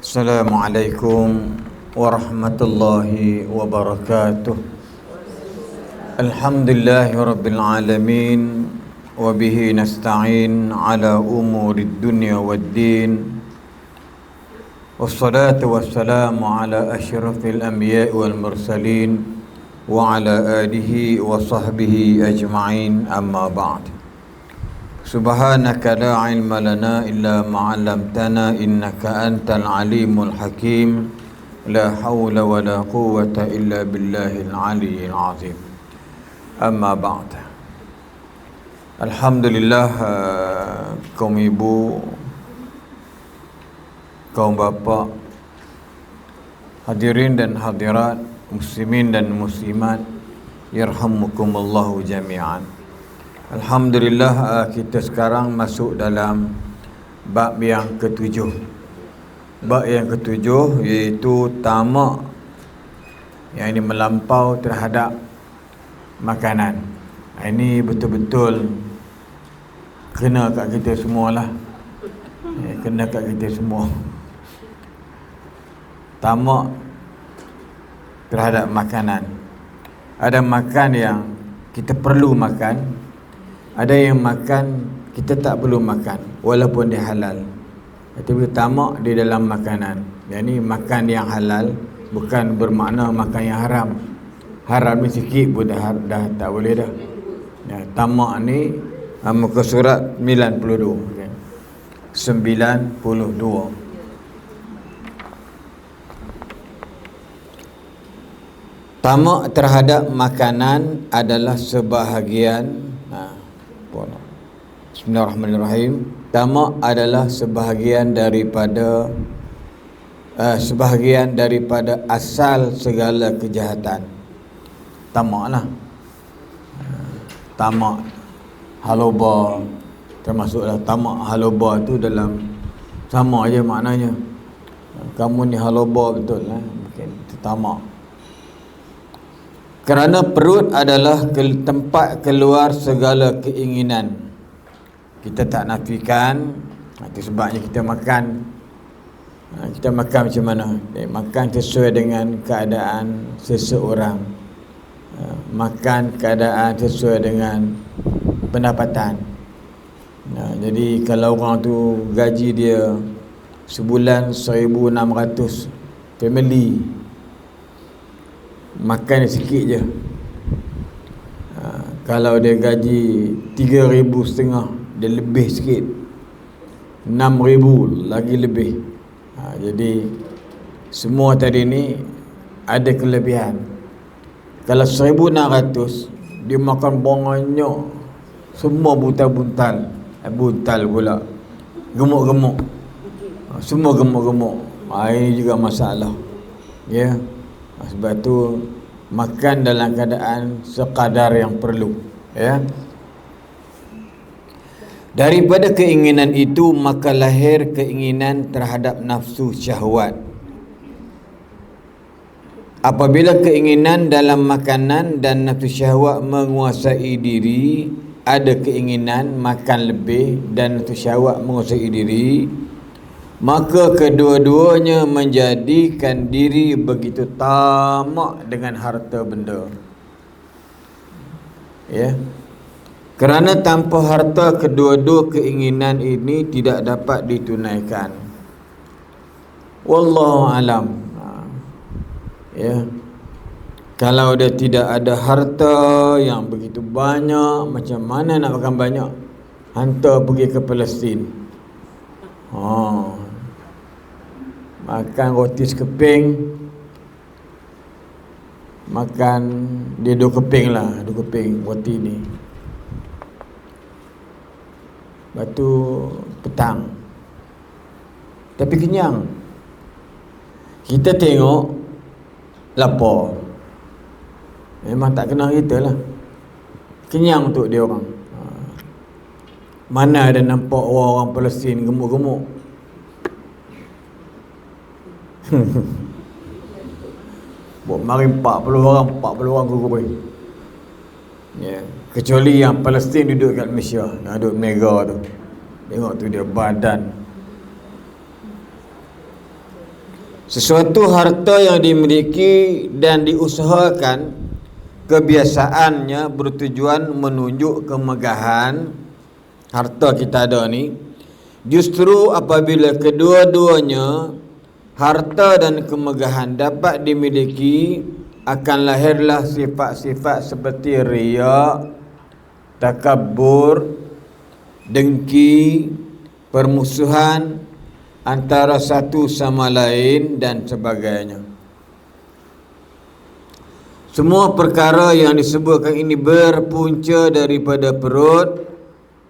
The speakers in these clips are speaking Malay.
Assalamualaikum warahmatullahi wabarakatuh. Alhamdulillahi rabbil alamin wa bihi nasta'in ala umurid dunya waddin. Wassalatu wassalamu ala asyrafil anbiya'i wal mursalin wa ala alihi wa sahbihi ajma'in, amma ba'd. Subhanaka la ilma lana illa ma 'allamtana innaka antal alimul hakim. La haula wa la quwwata illa billahil aliyyil azim. Amma ba'd. Alhamdulillah, kaum ibu, kaum bapa, hadirin dan hadirat, muslimin dan muslimat, yarhamukumullahu jami'an. Alhamdulillah, kita sekarang masuk dalam bab yang ketujuh. Bab yang ketujuh iaitu tamak, yang ini melampau terhadap makanan. Ini betul-betul kena kat kita semualah. Kena kat kita semua. Tamak terhadap makanan. Ada makan yang kita perlu makan, ada yang makan kita tak perlu makan walaupun dia halal. Tapi tamak di dalam makanan. Yang ni makan yang halal bukan bermakna makan yang haram. Haram ni sikit pun dah tak boleh dah. Ya, tamak ni muka surat 92. Okay. 92. Tamak terhadap makanan adalah sebahagian Bismillahirrahmanirrahim. Tamak adalah sebahagian daripada asal segala kejahatan. Tamaklah. Tamak haloba termasuklah. Tamak haloba tu dalam sama aja maknanya. Kamu ni haloba betul lah. Mungkin tamak. Kerana perut adalah tempat keluar segala keinginan. Kita tak nafikan. Itu sebabnya kita makan. Kita makan macam mana? Makan sesuai dengan keadaan seseorang. Makan keadaan sesuai dengan pendapatan. Jadi kalau orang tu gaji dia sebulan 1,600, family, makan sikit je. Kalau dia gaji 3,500, dia lebih sikit, 6,000 lagi lebih. Jadi semua tadi ni ada kelebihan. Kalau 1,600 dia makan banyak, semua buntal-buntal, buntal pula, gemuk-gemuk, semua gemuk-gemuk. Ini juga masalah. Ya. Sebab tu makan dalam keadaan sekadar yang perlu. Ya. Daripada keinginan itu maka lahir keinginan terhadap nafsu syahwat. Apabila keinginan dalam makanan dan nafsu syahwat menguasai diri, ada keinginan makan lebih dan nafsu syahwat menguasai diri, maka kedua-duanya menjadikan diri begitu tamak dengan harta benda. Ya. Kerana tanpa harta kedua-dua keinginan ini tidak dapat ditunaikan. Wallahu alam. Ya. Kalau dia tidak ada harta yang begitu banyak, macam mana nak makan banyak? Hantar pergi ke Palestin. Makan roti sekeping, makan dia 2 keping lah, 2 keping roti ni. Lepas tu petang, tapi kenyang. Kita tengok lapar, memang tak kenal kita lah. Kenyang untuk dia orang. Mana ada nampak orang Palestin gemuk-gemuk. Buat mari 40 orang gugur. Ya, kecuali yang Palestin duduk kat Malaysia, yang duduk Mega tu. Tengok tu dia badan Sesuatu harta yang dimiliki dan diusahakan kebiasaannya bertujuan menunjuk kemegahan harta kita ada ni. Justru apabila kedua-duanya, harta dan kemegahan, dapat dimiliki, akan lahirlah sifat-sifat seperti riya, takabur, dengki, permusuhan antara satu sama lain dan sebagainya. Semua perkara yang disebutkan ini berpunca daripada perut.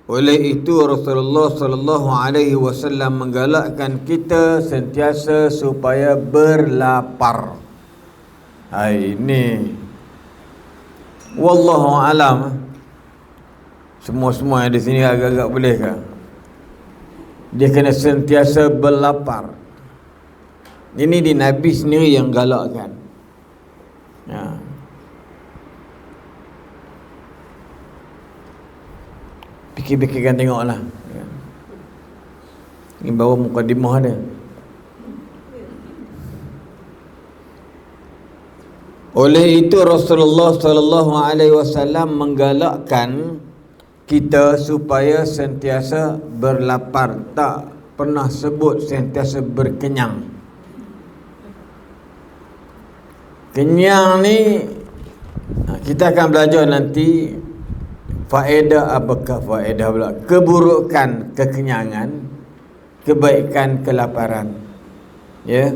Oleh itu Rasulullah sallallahu alaihi wasallam menggalakkan kita sentiasa supaya berlapar. Ini wallahu alam. Semua yang di sini agak-agak boleh ke? Dia kena sentiasa berlapar. Ini di Nabi sendiri yang galakkan. Fikir-fikirkan tengoklah. Ini baru mukadimah dia. Oleh itu Rasulullah sallallahu alaihi wasallam menggalakkan kita supaya sentiasa berlapar, tak pernah sebut sentiasa berkenyang. Kenyang ni kita akan belajar nanti faedah, apakah faedah pula, keburukan kekenyangan, kebaikan kelaparan. Ya.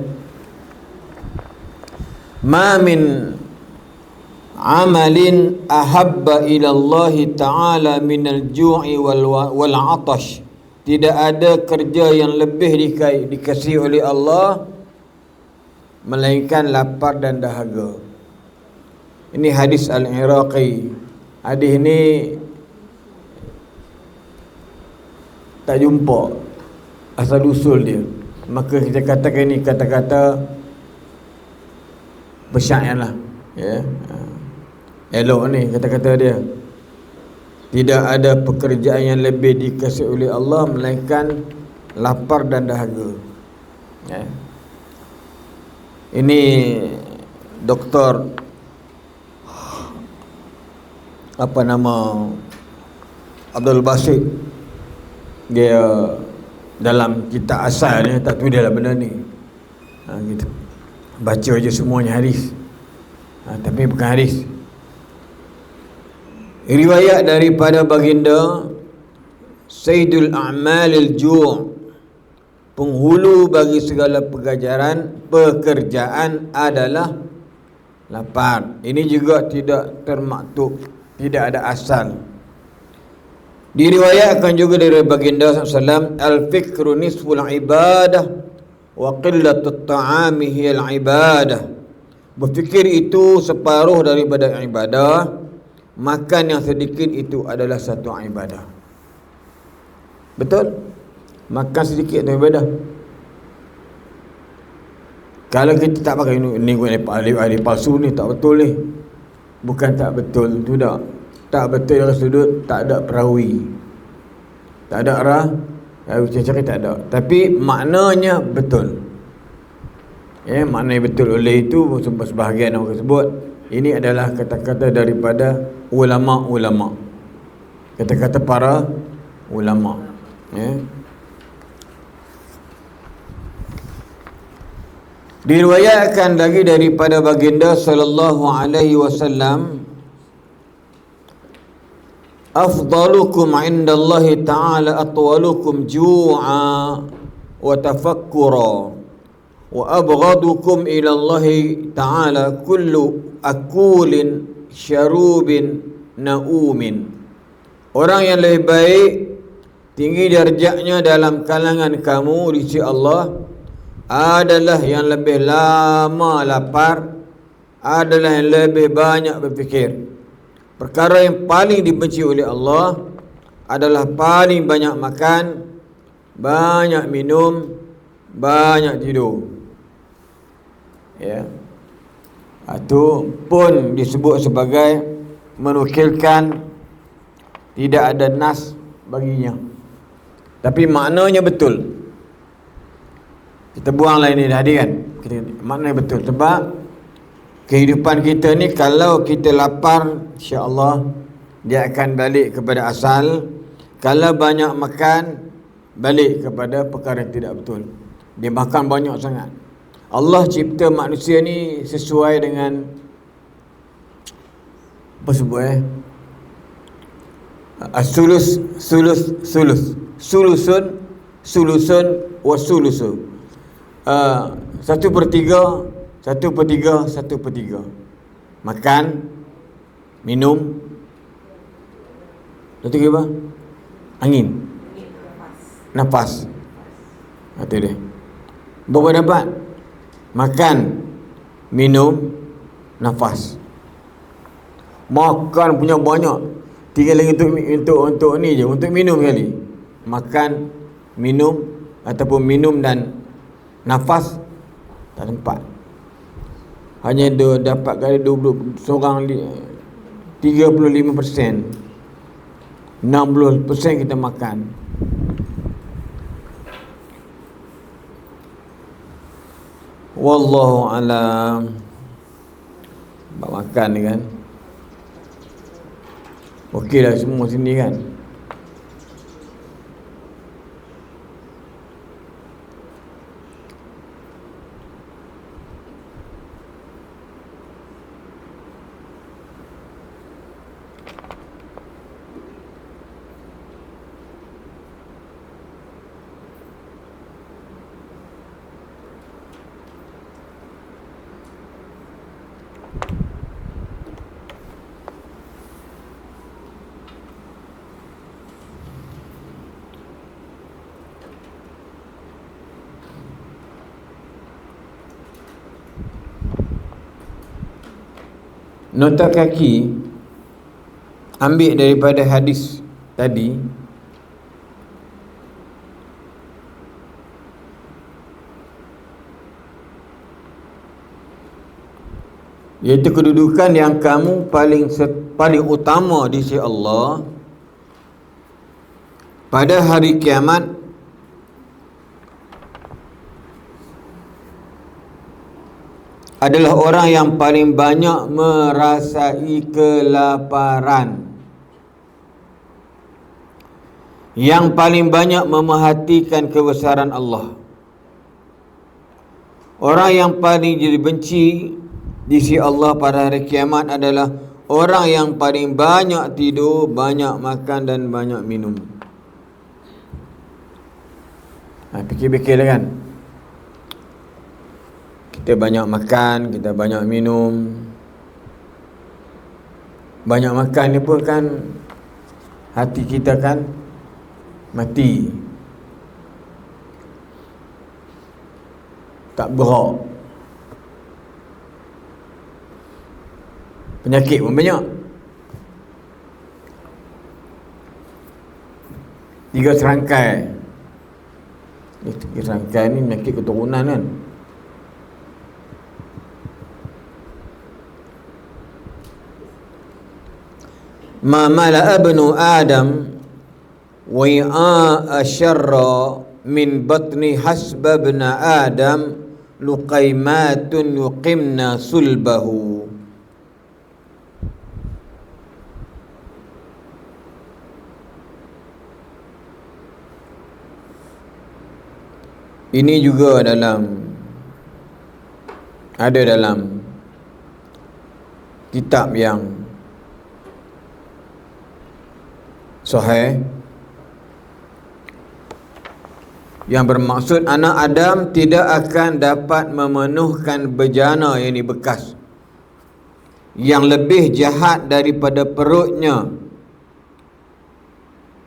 Ma min amalin ahabba ila Allah Ta'ala minal ju'i wal atash. Tidak ada kerja yang lebih dikasihi oleh Allah melainkan lapar dan dahaga. Ini hadis Al-Iraqi. Hadis ni tak jumpa asal usul dia, maka kita katakan ini kata-kata bersyair lah, ya. Elok ni kata-kata dia. Tidak ada pekerjaan yang lebih dikasihi oleh Allah melainkan lapar dan dahaga. Ya. Ini Doktor apa nama, Abdul Basit, dia dalam kitab asal ni tak tulis lah benda ni. Gitu. Baca je semuanya hadis. Tapi bukan hadis. Riwayat daripada baginda Sayyidul A'malil Ju', penghulu bagi segala pekerjaan adalah lapar. Ini juga tidak termaktub, tidak ada asal. Diriwayatkan juga dari baginda SAW, al-fikru nisful ibadah wa qillatut ta'ami hiyal ibadah. Berfikir itu separuh daripada ibadah, makan yang sedikit itu adalah satu ibadah. Betul? Makan sedikit itu ibadah. Kalau kita tak pakai ni ahli palsu ni, tak betul ni. Bukan tak betul, tu tak. Tak betul dari sudut tak ada perawi. Tak ada arah, cakap tak ada. Tapi maknanya betul. Ya, maknanya betul. Oleh itu sebahagian orang sebut ini adalah kata-kata daripada ulama-ulama. Kata-kata para ulama. Ya. Diriwayatkan lagi daripada baginda sallallahu alaihi wasallam, afdalukum indallahi ta'ala atwalukum ju'a wa tafakkura wa abghadukum ila Allahi ta'ala kullu akulin syarubin naumin. Orang yang lebih baik, tinggi darjatnya dalam kalangan kamu di sisi Allah adalah yang lebih lama lapar, adalah yang lebih banyak berfikir. Perkara yang paling dibenci oleh Allah adalah paling banyak makan, banyak minum, banyak tidur. Ya. Itu pun disebut sebagai menukilkan, tidak ada nas baginya. Tapi maknanya betul. Kita buanglah ini tadi kan. Maknanya betul. Sebab kehidupan kita ni kalau kita lapar, insya-Allah dia akan balik kepada asal. Kalau banyak makan, balik kepada perkara yang tidak betul. Dia makan banyak sangat. Allah cipta manusia ni sesuai dengan apa sebut sulusun wa sulusu. 1/3 makan, minum, satu lagi apa? Angin, nafas. Itu dia. Berapa dapat? Makan, minum, nafas. Makan punya banyak, tinggal lagi untuk ni je, untuk minum kali. Makan, minum ataupun minum dan nafas tak sempat. Hanya dapat kali 20 seorang 35%. 60% kita makan. Wallahu alam. Bab makan ni kan. Okey dah semua sini kan. Nota kaki ambil daripada hadis tadi. Iaitu kedudukan yang kamu paling utama di sisi Allah pada hari kiamat adalah orang yang paling banyak merasai kelaparan, yang paling banyak memerhatikan kebesaran Allah. Orang yang paling dibenci di sisi Allah pada hari kiamat adalah orang yang paling banyak tidur, banyak makan dan banyak minum. Fikir-fikirlah kan. Kita banyak makan, kita banyak minum. Banyak makan ni pun kan hati kita kan mati, tak bergerak, penyakit pun banyak. 3 serangkai. 3 serangkai ni penyakit keturunan kan. Ma mala'a ibnu Adam wi'a syarra min batni hasba ibn Adam luqaimatun yuqimna sulbahu. Ini juga ada dalam kitab yang sahih, yang bermaksud anak Adam tidak akan dapat memenuhkan bejana, yang ini bekas, yang lebih jahat daripada perutnya,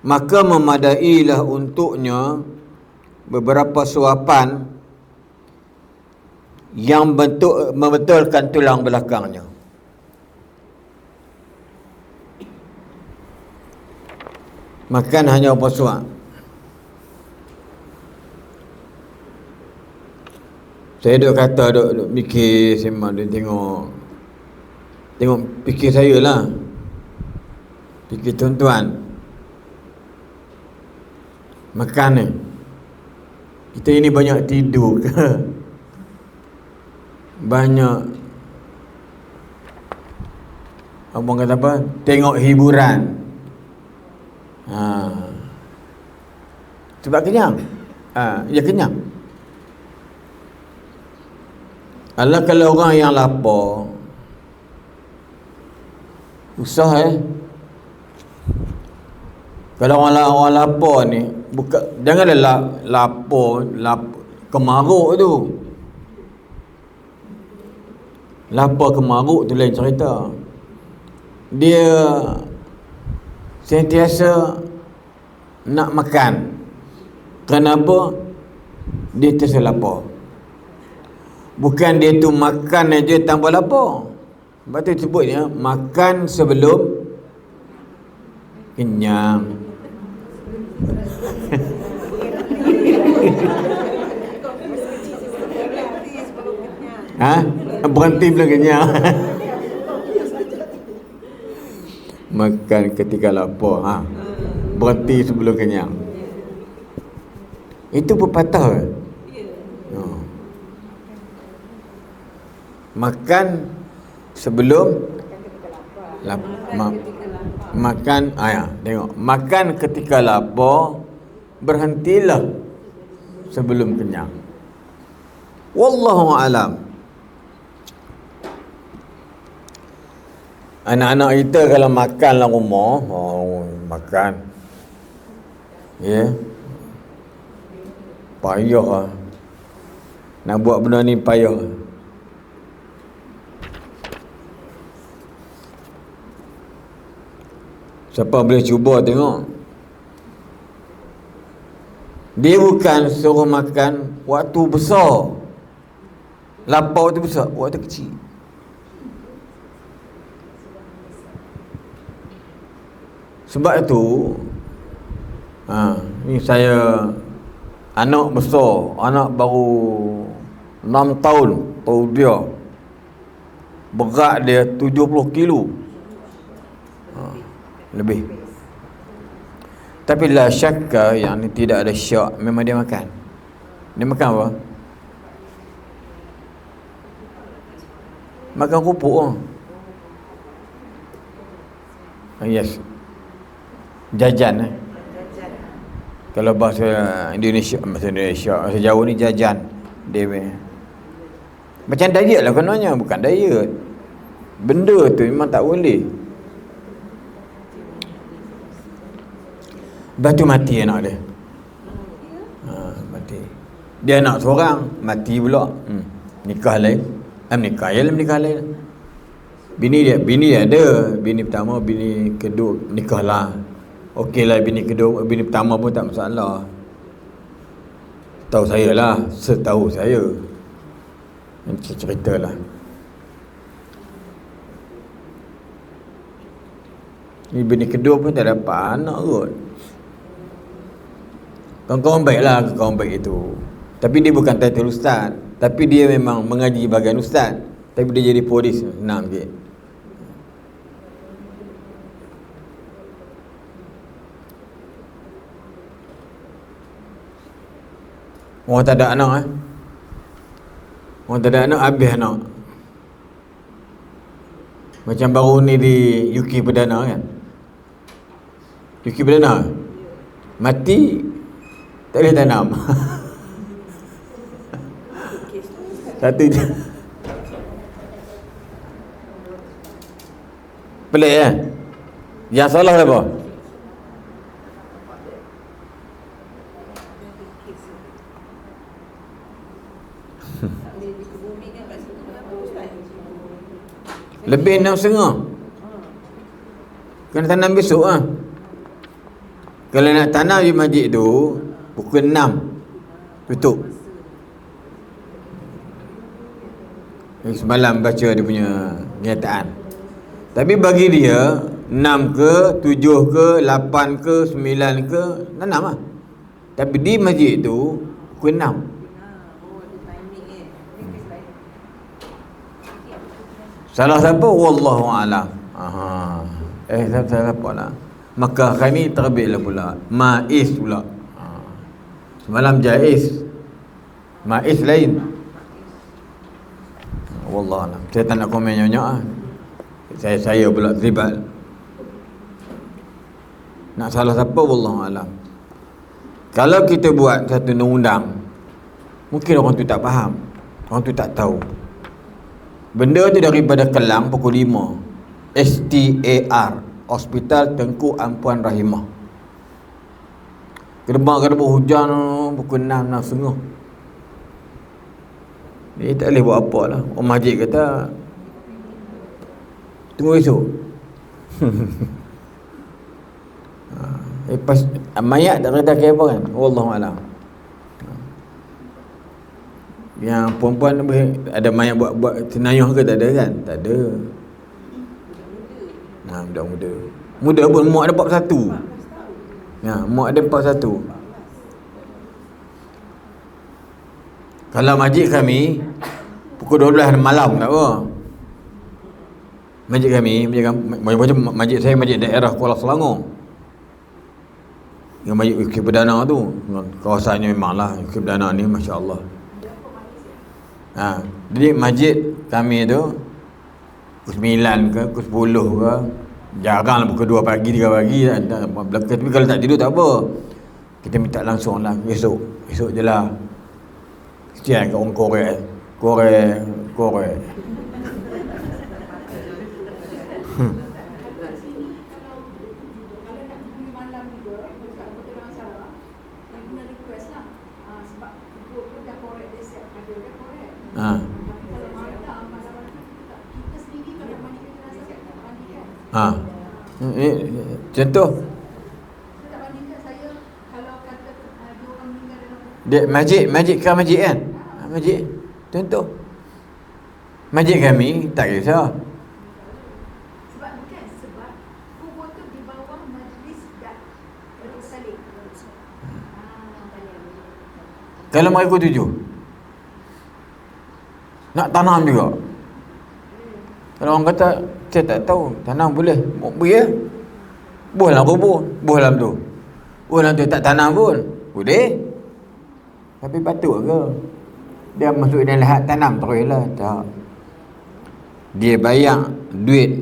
maka memadailah untuknya beberapa suapan yang membetulkan tulang belakangnya. Makan hanya apa suap. Saya duk kata, duk mikir, sembang, dia tengok fikir saya lah, fikir tuan-tuan. Makan ni Kita ini banyak tidur ke? Banyak abang kata apa? Tengok hiburan. Sebab kenyang. Ya kenyang. Allah, kalau orang yang lapar, susah Kalau orang lapar ni, janganlah lapar kemaruk tu. Lapar kemaruk tu lain cerita. Dia sentiasa nak makan. Kenapa? Dia terasa lapar. Bukan dia tu makan aja tanpa lapar. Sebab tu sebutnya makan sebelum kenyang. Berhenti belum kenyang. Makan ketika lapar. Berhenti sebelum kenyang. Itu pepatah. Makan sebelum makan. Tengok, makan ketika lapar, berhentilah sebelum kenyang. Wallahu alam. Anak-anak kita kalau makan dalam rumah, makan. Payah. Nak buat benda ni payah. Siapa boleh cuba tengok. Dia bukan suruh makan waktu besar. Lapar waktu besar, waktu kecil. Sebab itu ni saya anak besar, anak baru 6 tahun tahu dia. Berat dia 70 kilo. Lebih. Tapi la syakka yang ni tidak ada syak, memang dia makan. Dia makan apa? Makan kerupuk. Yes. Jajan. Kalau bahasa Indonesia, bahasa Jawa ni jajan. Dia macam diet lah kononnya, bukan diet. Benda tu memang tak boleh. Batu mati anak dia. Mati. Dia anak seorang, mati pula. Nikah lain. Nikah lain. Bini dia ada. Bini pertama, bini kedua nikah lah. Okey lah, bini kedua, bini pertama pun tak masalah. Tahu saya lah, setahu saya. Cerita lah. Ni bini kedua pun tak dapat anak kot. Kawan-kawan baik lah, kawan baik itu. Tapi dia bukan title ustaz. Tapi dia memang mengaji bagian ustaz. Tapi dia jadi polis, senang sikit. Orang tak ada anak Orang tak ada anak, habis anak. Macam baru ni di UK Perdana kan. UK Perdana mati, tak boleh tanam. Satu je. Pelik Yang salah apa? Lebih 6,5. Kena tanam besok Kalau nak tanam di masjid tu pukul 6 tutup. Semalam baca dia punya kenyataan. Tapi bagi dia 6 ke, 7 ke, 8 ke, 9 ke, tanam lah. Tapi di masjid tu pukul 6. Salah siapa? Wallahu a'lam. Salah apa lah. Maka kami terbitlah pula Maiz pula. Semalam Jaiz Maiz lain. Wallahualam. Saya tak nak komen nyonya. Saya pula terlibat. Nak salah siapa wallahualam. Kalau kita buat satu undang-undang, mungkin orang tu tak faham, orang tu tak tahu. Benda tu daripada Kelang pukul 5. STAR, Hospital Tengku Ampuan Rahimah. Gedebak hujan pukul 6, 6.30. Dia tak boleh buat apa lah. Orang masjid kata tunggu esok. Lepas mayat tak kata ke apa kan? Wallahualam. Yang perempuan ada mayat buat senayuh ke tak ada kan? Tak ada. Nah, budak muda. Muda pun mak ada 41. Ya, mak ada 41. Kalau masjid kami pukul 12 malam tak apa. Masjid kami, macam masjid saya, masjid daerah Kuala Selangor. Yang masjid UK Perdana tu, kawasannya memanglah UK Perdana ni masya-Allah. Jadi masjid kami tu pukul 9 ke, pukul 10 ke, jaranglah pukul 2 pagi, 3 pagi belakang. Tapi kalau tak tidur tak apa, kita minta langsung lah esok je lah. Kesian kat orang korek. Contoh dia masjid kan masjid contoh masjid kami tak kisah sebab kubur tu di bawah majlis dan salib. Kalau mereka 7 nak tanam juga. Kalau orang kata saya tak tahu tanam boleh, boleh buahlah kubur, buahlah tu tak tanam pun boleh. Tapi patut ke dia masuk dalam lahat tanam terus lah? Tak, dia bayar duit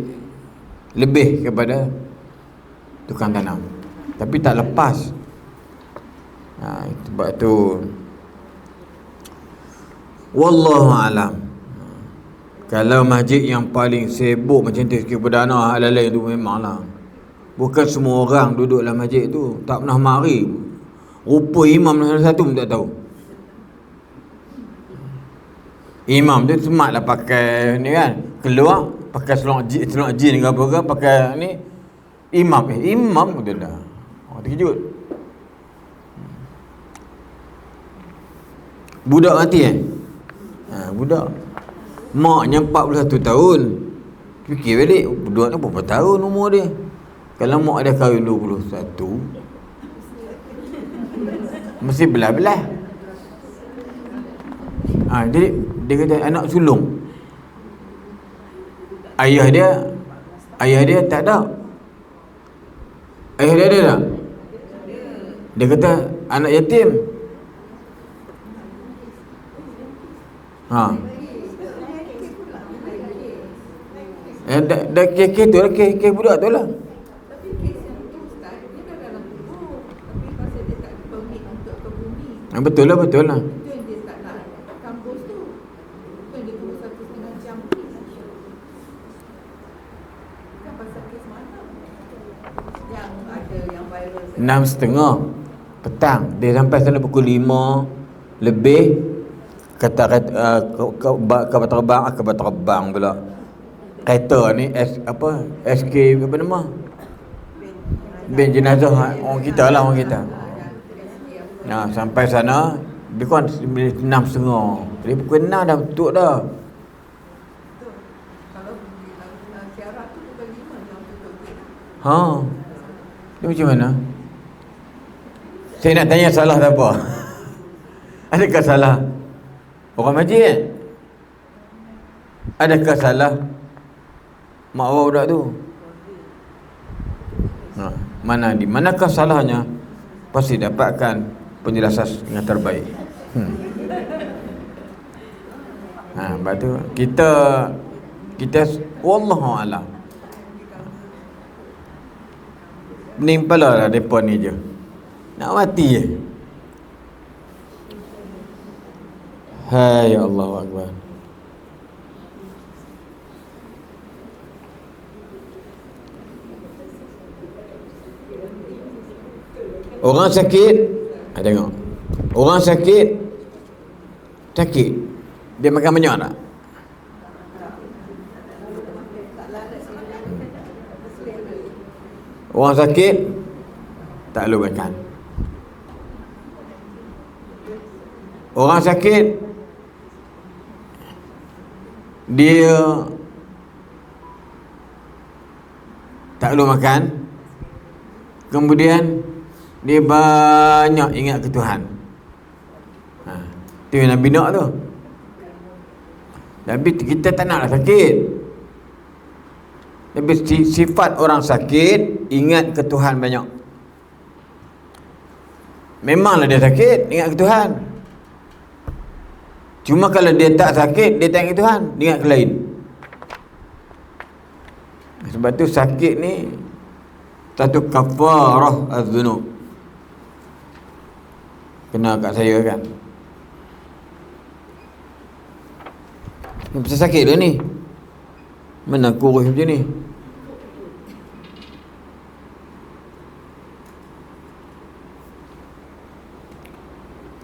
lebih kepada tukang tanam tapi tak lepas. Sebab tu wallahualam. Kalau masjid yang paling sibuk macam Tengku Perdana Al-Alain tu memanglah bukan semua orang duduk dalam masjid tu tak pernah mari. Rupa imam salah satu pun tak tahu. Imam tu sematlah pakai ni kan, keluar pakai seluar jin ke apa ke, pakai ni imam tu dah. Terkejut. Budak mati budak maknya 41 tahun. Fikir balik budak ni berapa tahun umur dia. Kalau mak dia kahwin 21 mesti belah-belah. Dia kata anak sulung. Ayah dia tak ada. Ayah dia ada tak? Dia kata anak yatim. Dah kes tu lah, kes budak tu lah. Tapi kes yang tu Ustaz, dia dah dalam kubur, tapi pasal dia tak ada permit untuk ke bumi. Betul lah. Itu yang dia tak nak kampus tu. Itu yang dia tunggu 1.5 jam. Kan pasal kes mana yang ada yang viral 6.30 petang. Dia sampai sana pukul 5 lebih. Kata kapal terbang pula. Kereta ni SK apa nama? Ben jenazah orang kita. Sampai sana lebih kurang 6.30. Jadi pukul 6 dah tutup dah. Kalau syarat tu pukul 5 dah tutup. Dia macam mana? Saya nak tanya salah tak apa. Adakah salah orang masjid? Adakah salah mak bawa budak tu? Manakah salahnya? Pasti dapatkan penjelasan yang terbaik. Sebab tu kita wallahu alam. Pening kepala lah mereka ni je. Nak mati je. Hai Allahu Akbar. Orang sakit, tengok. Orang sakit, dia makan banyak tak? Orang sakit tak perlu makan. Orang sakit dia tak perlu makan. Kemudian dia banyak ingat ke Tuhan. Tu yang Nabi nak tu. Tapi kita tak naklah sakit. Tapi sifat orang sakit ingat ke Tuhan banyak. Memanglah dia sakit, ingat ke Tuhan. Cuma kalau dia tak sakit, dia tak ingat ke Tuhan, dia ingat ke lain. Sebab tu sakit ni satu kafarah az-zunub. Kena kat saya kan. Pasal sakit dah ni. Mana kurus macam ni.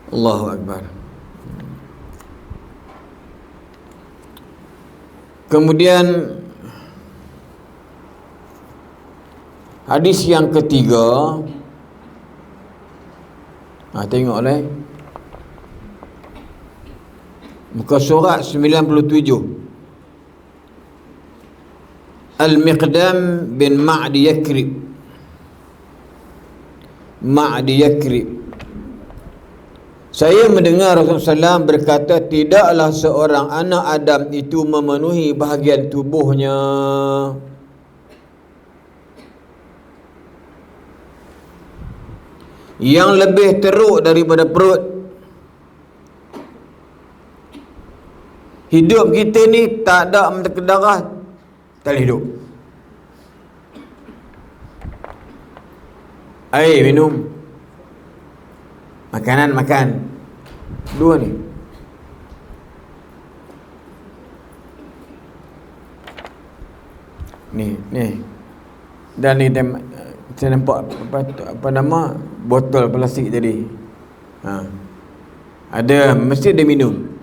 Allahu Akbar. Kemudian hadis yang ketiga, tengoklah muka surat 97. Al-Miqdam bin Ma'di Yakrib. Saya mendengar Rasulullah SAW berkata, tidaklah seorang anak Adam itu memenuhi bahagian tubuhnya yang lebih teruk daripada perut. Hidup kita ni tak ada mata darah, tak boleh hidup. Air minum, makanan makan, dua ni. Ni dan ni saya nampak apa nama botol plastik tadi. Ada, mesti ada minum.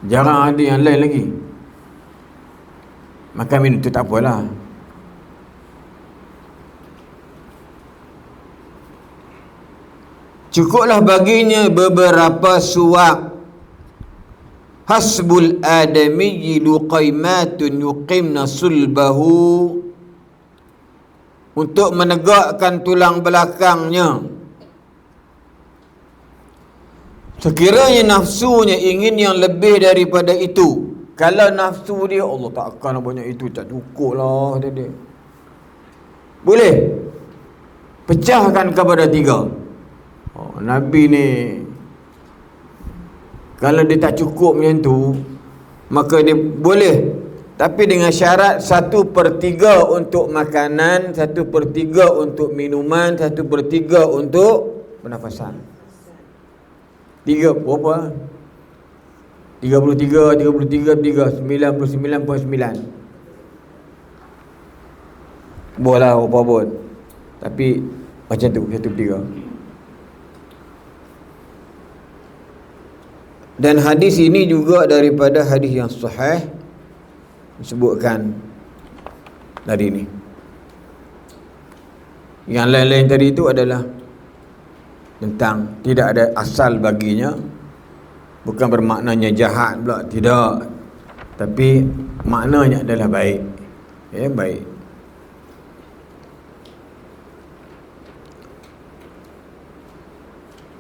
Jarang ada yang lain lagi. Makan minum tu tak apalah. Cukuplah baginya beberapa suap. Hasbul adamiyyi luqaimatun yuqimna sulbahu. Untuk menegakkan tulang belakangnya. Sekiranya nafsunya ingin yang lebih daripada itu. Kalau nafsu dia, Allah takkan banyak itu, tak cukup lah dia. Boleh pecahkan kepada 3. Nabi ni kalau dia tak cukup macam tu, maka dia boleh, tapi dengan syarat 1/3 untuk makanan, 1/3 untuk minuman, 1/3 untuk pernafasan. 3 berapa? 33, 99.9. Boleh apa pun. Tapi macam tu, 1/3. Dan hadis ini juga daripada hadis yang sahih disebutkan tadi ni. Yang lain-lain tadi itu adalah tentang tidak ada asal baginya, bukan bermaknanya jahat pula, tidak, tapi maknanya adalah baik. Baik.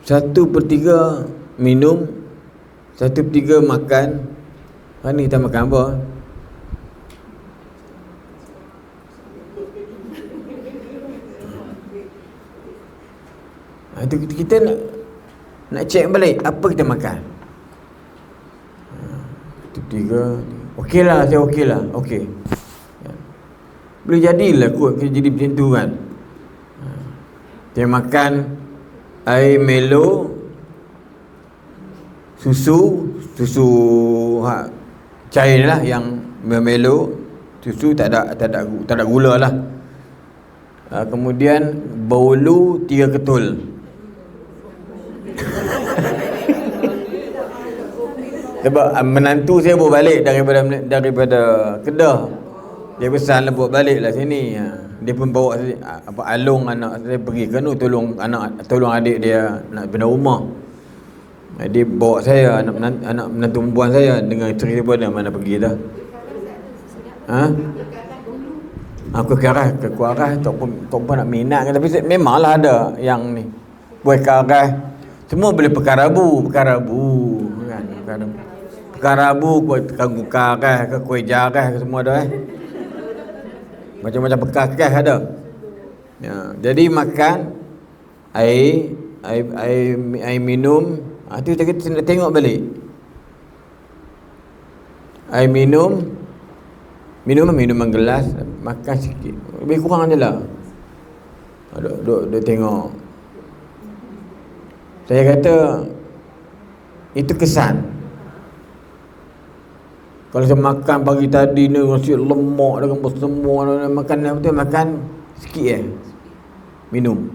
Satu per 3 minum, 1/3 makan. Hari ni kita makan apa? Itu kita nak cek balik apa kita makan. tiga. Okeylah, saya okeylah. Okey. Ya. Boleh jadilah kot jadi macam tu kan. Dia makan air Milo, susu cair lah, yang Melo, susu tak ada gula lah. Kemudian Baulu 3 ketul. Sebab menantu saya bawa balik daripada Kedah. Dia pesan lah bawa balik lah sini. Dia pun bawa Along anak saya pergi ke tu tolong adik dia nak pindah rumah. Dia bawa saya, anak menantu perempuan saya, dengan isteri pun mana pergi dah. Aku keras tak pun nak minat kan, tapi memanglah ada yang ni. Kuih keras semua boleh pekarabu kan. Pekarabu, kuih kanggu keras ke kuih jaras ke semua ada Macam-macam bekas ada. Ya, jadi makan air minum. Tu kita tengok balik. Air minuman gelas, makan sikit. Lebih kurang je lah. Duk tengok. Saya kata itu kesan. Kalau saya makan pagi tadi ni nasi lemak dengan semua makan sikit minum.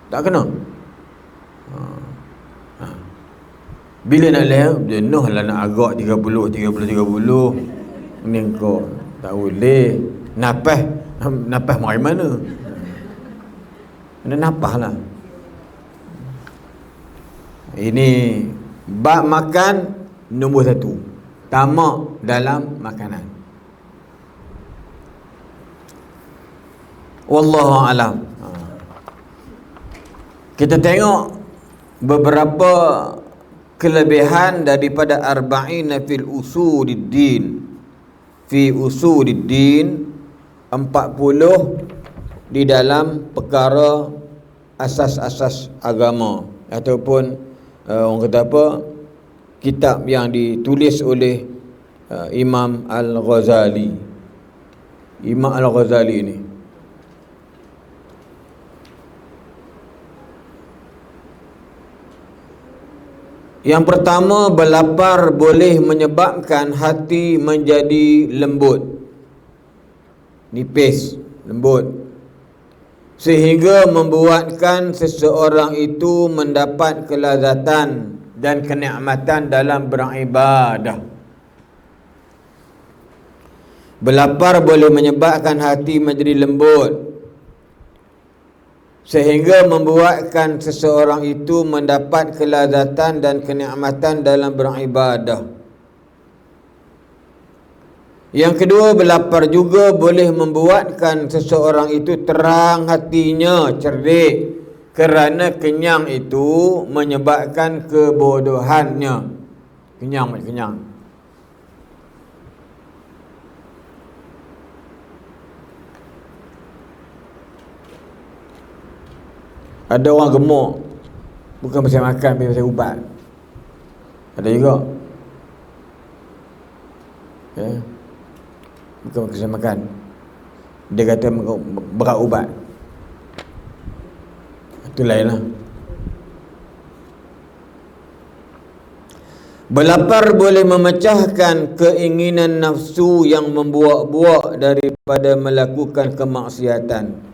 Tak kena. Bila nak jenuh lah nak agak 30. Ni kau tak boleh. Napas mari mana? Kena napas lah. Ini bab makan nombor 1. Tamak dalam makanan. Wallahu alam. Kita tengok beberapa kelebihan daripada arba'ina fil usuliddin. Fi usuliddin, 40 di dalam perkara asas-asas agama, ataupun orang kata apa, kitab yang ditulis oleh Imam Al-Ghazali. Imam Al-Ghazali ini yang pertama, berlapar boleh menyebabkan hati menjadi lembut, nipis, lembut, sehingga membuatkan seseorang itu mendapat kelazatan dan kenikmatan dalam beribadah. Berlapar boleh menyebabkan hati menjadi lembut, sehingga membuatkan seseorang itu mendapat kelazatan dan kenikmatan dalam beribadah. Yang kedua, berlapar juga boleh membuatkan seseorang itu terang hatinya, cerdik, kerana kenyang itu menyebabkan kebodohannya. Kenyang. Ada orang gemuk bukan pasal makan, tapi pasal ubat. Ada juga. Bukan pasal makan. Dia kata berat ubat. Itu lain lah. Berlapar boleh memecahkan keinginan nafsu yang membuak-buak daripada melakukan kemaksiatan.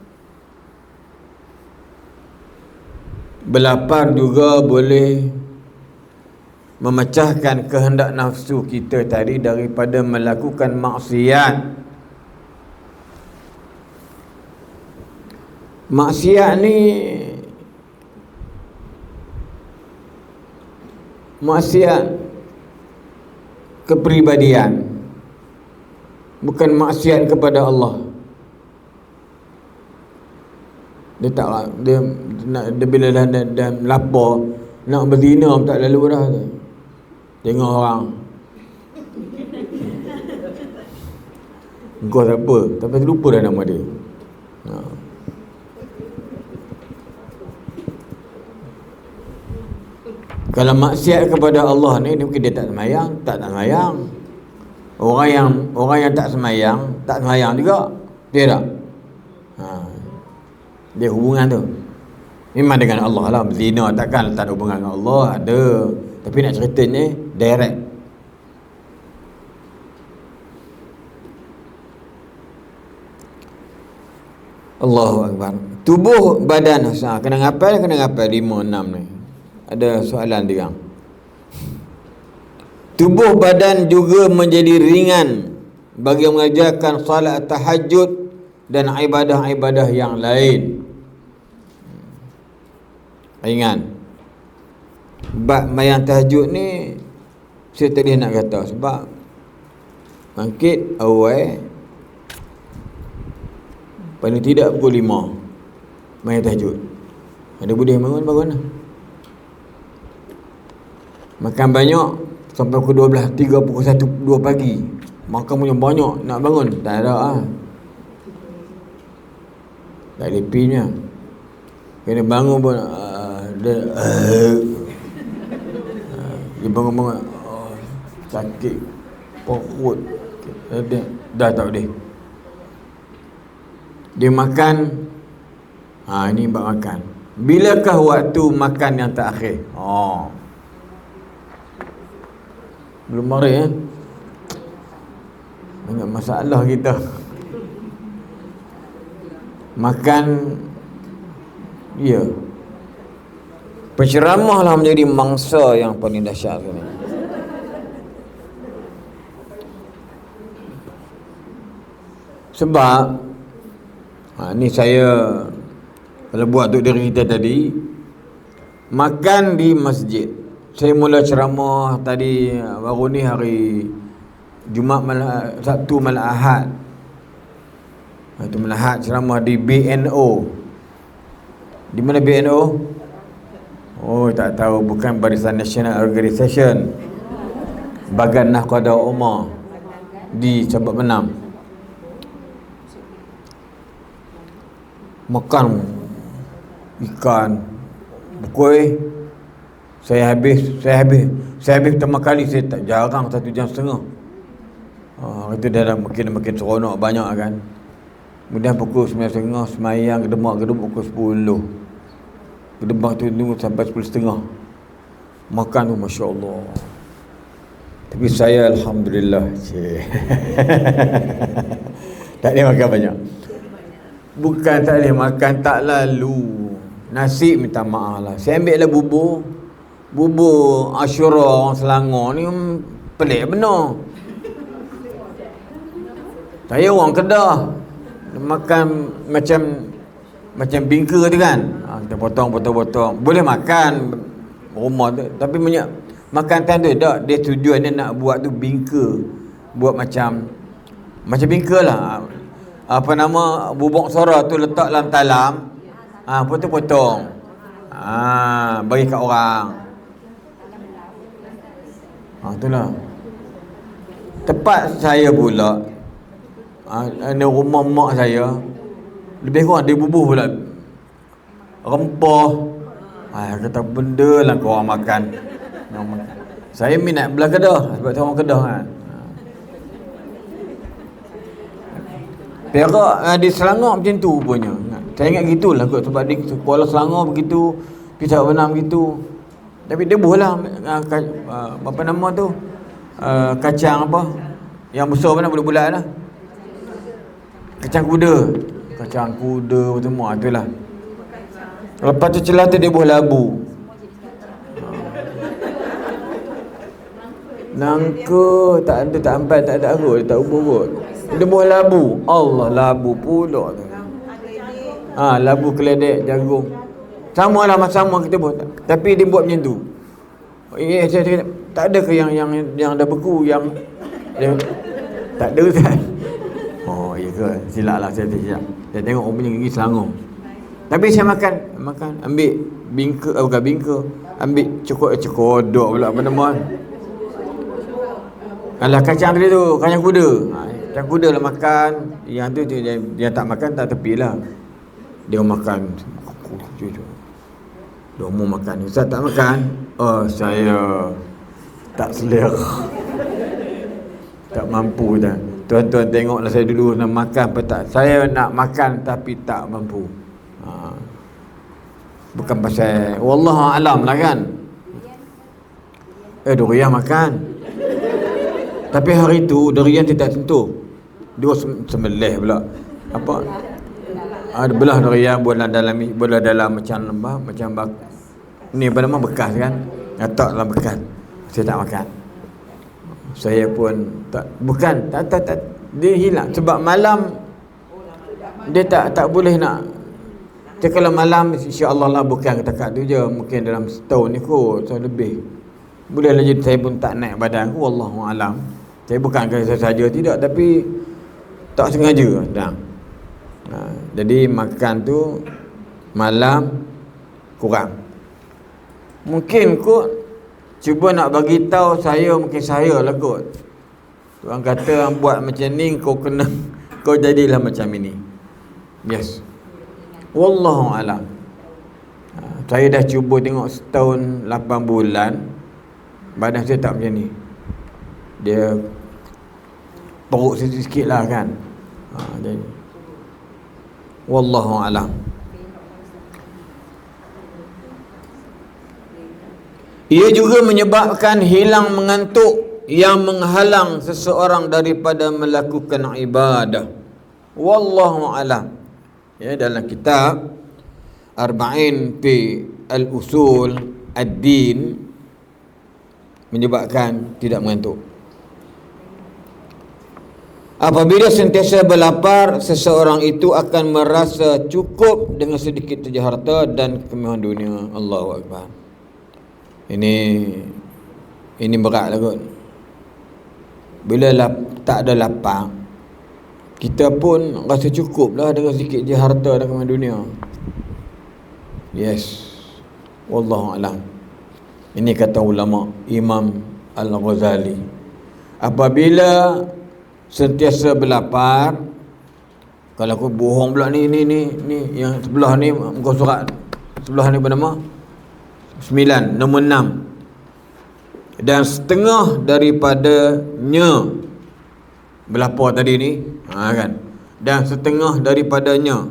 Berlapar juga boleh memecahkan kehendak nafsu kita tadi daripada melakukan maksiat. Maksiat ni, maksiat kepribadian, bukan maksiat kepada Allah. Dia bila dah lapar nak berzina tak lalu dah tu. Tengok orang, engkau siapa, tapi lupa dah nama dia. Kalau maksiat kepada Allah ni mungkin dia tak semayang. Orang yang tak semayang juga. Dia tak? Dia hubungan tu memang dengan Allah lah. Zina takkan tak ada hubungan dengan Allah, ada. Tapi nak ceritanya direct. Allahu Akbar. Tubuh badan kena ngapal 5, 6 ni. Ada soalan dia. Tubuh badan juga menjadi ringan bagi mengerjakan salat tahajud dan ibadah-ibadah yang lain. Ringan. Sebab mayang tahajud ni saya tadi nak kata, sebab bangkit awal paling tidak pukul 5 mayang tahajud. Ada boleh bangun lah. Makan banyak sampai pukul 12, 3, pukul 1, 2 pagi. Makan punya banyak, nak bangun tak ada lah. Tak ada pinya. Kena bangun pun dia bangun sakit perut, dah tak boleh. Dia makan, ini bab makan. Bilakah waktu makan yang terakhir? Belum mari banyak masalah kita. Makan, ya. Penceramahlah menjadi mangsa yang paling dahsyat ni. Sebab ni saya kalau buat untuk diri kita tadi, makan di masjid. Saya mula ceramah tadi baru ni hari Jumaat Sabtu malam Ahad. Itu malam Ahad ceramah di BNO. Di mana BNO? Oh, tak tahu, bukan Barisan National Organisation. Bagan Nahqadah Umar di Sabak Menam. Makan ikan, bukuih. Saya habis pertama kali, saya tak jarang 1 jam setengah. Itu dah makin seronok banyak kan. Kemudian pukul 9.30 semayang gedemak pukul 10. Gedemak tu tunggu sampai 10.30. Makan tu Masya Allah. Tapi saya Alhamdulillah tak boleh makan banyak. Bukan tak boleh makan, tak lalu. Nasi minta maaf lah. Saya ambil lah bubur Ashura orang Selangor ni pelik benar. Saya orang Kedah, makan macam bingka tu kan. Kita potong. Boleh makan rumah tu, tapi banyak makan time tu tak. Dia tujuannya nak buat tu bingka. Buat macam bingka lah. Apa nama, bubuk sora tu letak dalam talam. Potong. Bagi kat orang. Itulah. Tempat saya pula, rumah mak saya, lebih kurang dia bubuh pula rempah. Kata benda lah kau orang makan. Saya minat belah Kedah sebab saya orang Kedah kan. Perak di Selangor macam tu punya. Saya ingat gitulah kot, sebab di Kuala Selangor begitu, di Sabak Menam begitu. Tapi dia buahlah apa nama tu? Kacang apa? Yang besar mana bulat-bulat lah. Kacang kuda semua itulah. Lepas tu celah tu dia buah labu. Nangka tak ada, tak ampat, tak ada arut, tak ubur kot. Dia buah labu. Allah, labu pula tu. Labu keledek, jagung. Sama lah, sama kita buat. Tapi dia buat macam tu. Saya cakap, tak ada ke yang dah beku, yang tak ada kan? Ya ke? Silap lah, saya silap. Saya tengok orang punya gigi Selangor. Tapi saya makan ambil bingka, bukan bingka, ambil cekodok pula apa nama. Alah, kacang tadi tu, kacang kuda. Kacang kuda lah makan. Yang tu dia tak makan, tak tepi lah. Dia makan. Dia mau makan. Ustaz tak makan? Oh, saya tak selera. Tak mampu dah. Tuan-tuan tengoklah saya dulu nak makan apa tak. Saya nak makan tapi tak mampu. Bukan pasal wallahu alam lah kan. Durian makan. Tapi hari tu durian tidak sentuh. Dia sembelih pula. Apa? Ada belah durian bola dalam macam lembah, macam ni apa nama bekas kan? Letaklah bekas. Saya tak makan. Saya pun tak dia hilang sebab malam dia tak boleh nak. Dia kalau malam insya-Allah lah bukan katakat tu je, mungkin dalam setahun ni kot atau lebih. Bolehlah jadi saya pun tak naik badan aku, wallahu alam. Saya bukan kerana saya saja tidak, tapi tak sengaja dah. Jadi makan tu malam kurang. Mungkin kot cuba nak bagi tahu saya, mungkin saya lah kot. Tuan kata buat macam ni kau kena, kau jadilah macam ini. Yes. Wallahu alam. Saya dah cuba tengok setahun 8 bulan, badan saya tak macam ni. Dia perut sikit lah kan. Jadi wallahu alam. Ia juga menyebabkan hilang mengantuk yang menghalang seseorang daripada melakukan ibadah. Wallahu alam. Ya, dalam kitab Arba'in fi al-usul ad-din menyebabkan tidak mengantuk. Apabila sentiasa berlapar, seseorang itu akan merasa cukup dengan sedikit saja harta dan kemewahan dunia. Allahu akbar. Ini berat lah kot. Bila tak ada lapar, kita pun rasa cukup lah dengan sedikit je harta dan kemewahan dunia. Yes. Wallahu a'lam. Ini kata ulama Imam Al-Ghazali. Apabila sentiasa berlapar, kalau aku bohong pula ni yang sebelah ni muka surat sebelah ni bernama 9, nombor 6. Dan setengah daripadanya berlapar tadi ni, kan. Dan setengah daripadanya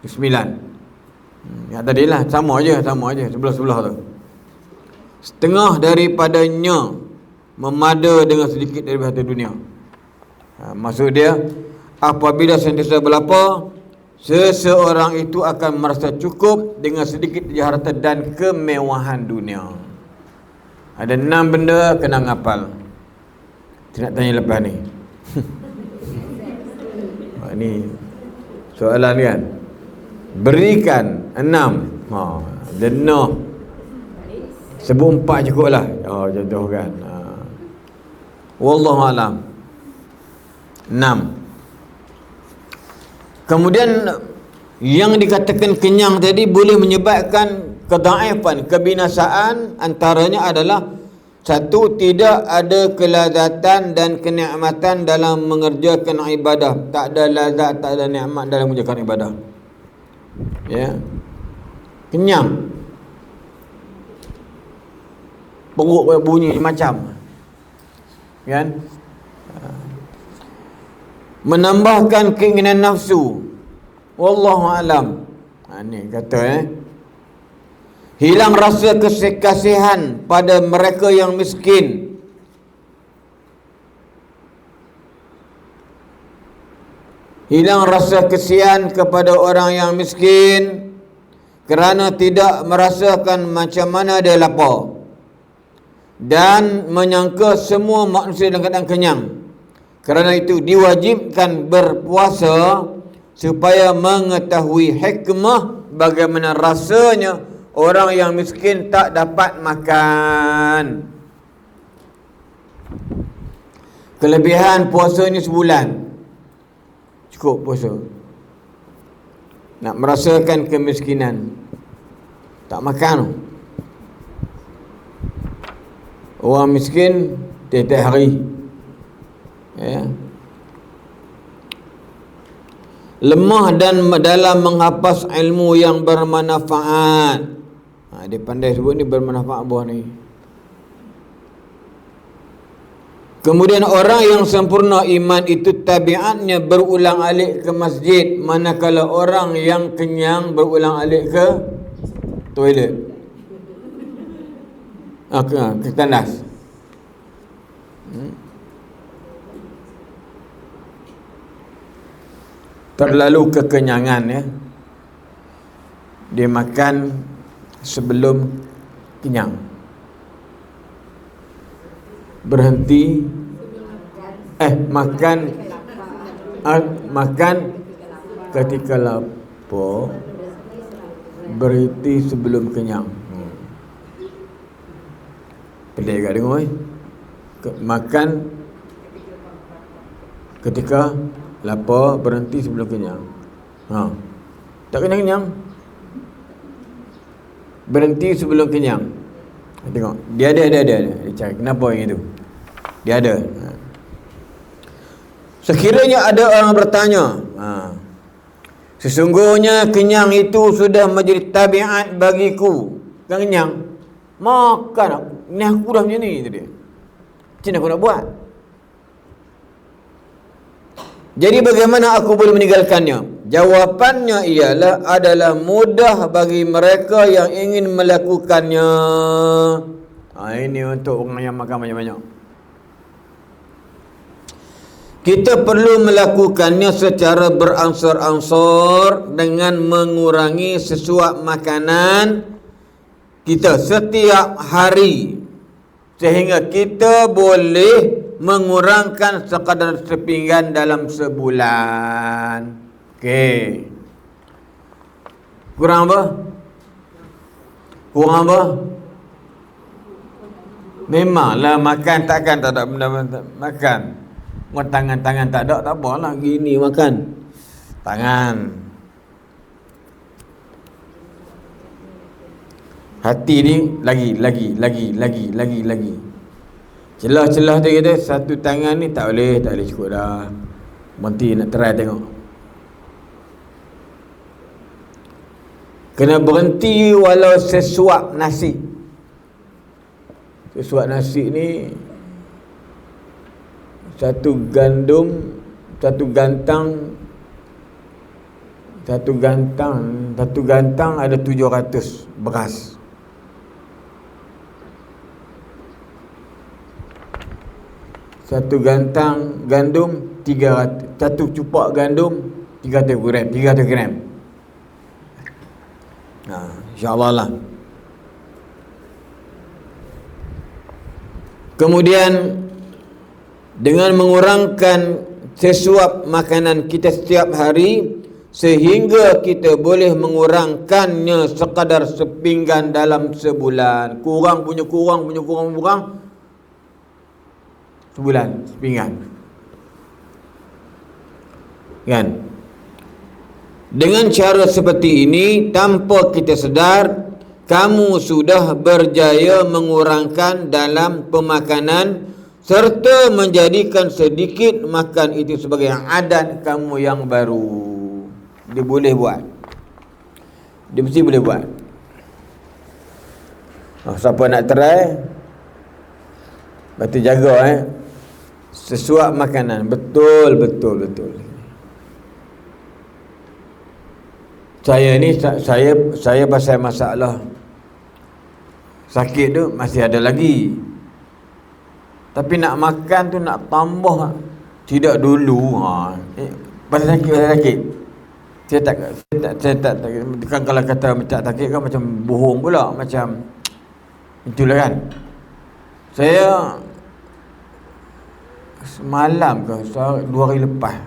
9. Yang tadi lah sama aja sebelah-sebelah tu. Setengah daripadanya memada dengan sedikit dari harta dunia. Maksud dia, apabila sentiasa berlapar, seseorang itu akan merasa cukup dengan sedikit harta dan kemewahan dunia. Ada 6 benda kena ngapal. Saya nak tanya lepas ni. Ini soalan kan. Berikan 6. Denah. Sebut 4 cukup lah. Contoh kan. Wallahu alam. 6. Kemudian yang dikatakan kenyang tadi boleh menyebabkan kedaifan, kebinasaan. Antaranya adalah 1, tidak ada kelazatan dan kenikmatan dalam mengerjakan ibadah. Tak ada lazat, tak ada nikmat dalam mengerjakan ibadah. Ya. Kenyang. Perut bunyi macam. Kan? Menambahkan keinginan nafsu. Wallahu alam. Ni kata hilang rasa kasihan pada mereka yang miskin. Hilang rasa kasihan kepada orang yang miskin kerana tidak merasakan macam mana dia lapar, dan menyangka semua manusia dalam keadaan kenyang. Kerana itu diwajibkan berpuasa supaya mengetahui hikmah bagaimana rasanya orang yang miskin tak dapat makan. Kelebihan puasa ni sebulan. Cukup puasa. Nak merasakan kemiskinan, tak makan. Orang miskin tiap-tiap hari. Ya. Lemah dan dalam menghafaz ilmu yang bermanfaat. Dia pandai sebut ni bermanfaat buah ni. Kemudian orang yang sempurna iman itu tabiatnya berulang alik ke masjid, manakala orang yang kenyang berulang alik ke toilet. Ke tandas. Terlalu kekenyangan ya. Dia makan sebelum kenyang. Berhenti makan ketika lapar, berhenti sebelum kenyang. Pelik kat dengar makan ketika lapar, berhenti sebelum kenyang. Tak kenyang-kenyang. Berhenti sebelum kenyang. Tengok, dia ada. Dia cari kenapa yang itu. Dia ada. Sekiranya ada orang bertanya, sesungguhnya kenyang itu sudah menjadi tabiat bagiku. Kan kenyang, makan. Ni aku dah macam ni, dia. Macam mana aku nak buat? Jadi bagaimana aku boleh meninggalkannya? Jawapannya ialah adalah mudah bagi mereka yang ingin melakukannya. Ini untuk orang yang makan banyak-banyak. Kita perlu melakukannya secara beransur-ansur dengan mengurangi sesuap makanan kita setiap hari, sehingga kita boleh mengurangkan sekadar sepinggan dalam sebulan. Okey. Kurang apa? Memanglah makan, takkan tak ada benda-benda makan. Tangan tak ada, tak apalah, gini makan tangan. Hati ni lagi. Celah-celah dia kata satu tangan ni tak boleh cukup dah. Berhenti, nak try tengok. Kena berhenti walau sesuap nasi. Sesuap nasi ni satu gantang ada 700 beras. Satu gantang gandum 300, satu cupak gandum 300 gram. InsyaAllah lah. Kemudian dengan mengurangkan sesuap makanan kita setiap hari, sehingga kita boleh mengurangkannya sekadar sepinggan dalam sebulan. Kurang sebulan sepinggan. Kan? Dengan cara seperti ini, tanpa kita sedar, kamu sudah berjaya mengurangkan dalam pemakanan serta menjadikan sedikit makan itu sebagai adat kamu yang baru. Dia boleh buat. Dia mesti boleh buat. Siapa nak try, lepas tu jaga sesuap makanan. Betul. Saya pasal masalah sakit tu masih ada lagi. Tapi nak makan tu nak tambah. Tidak dulu. Pasal sakit. Saya tak kan kalau kata macam sakit kan macam bohong pula, macam itulah kan. Saya semalam ke 2 hari lepas,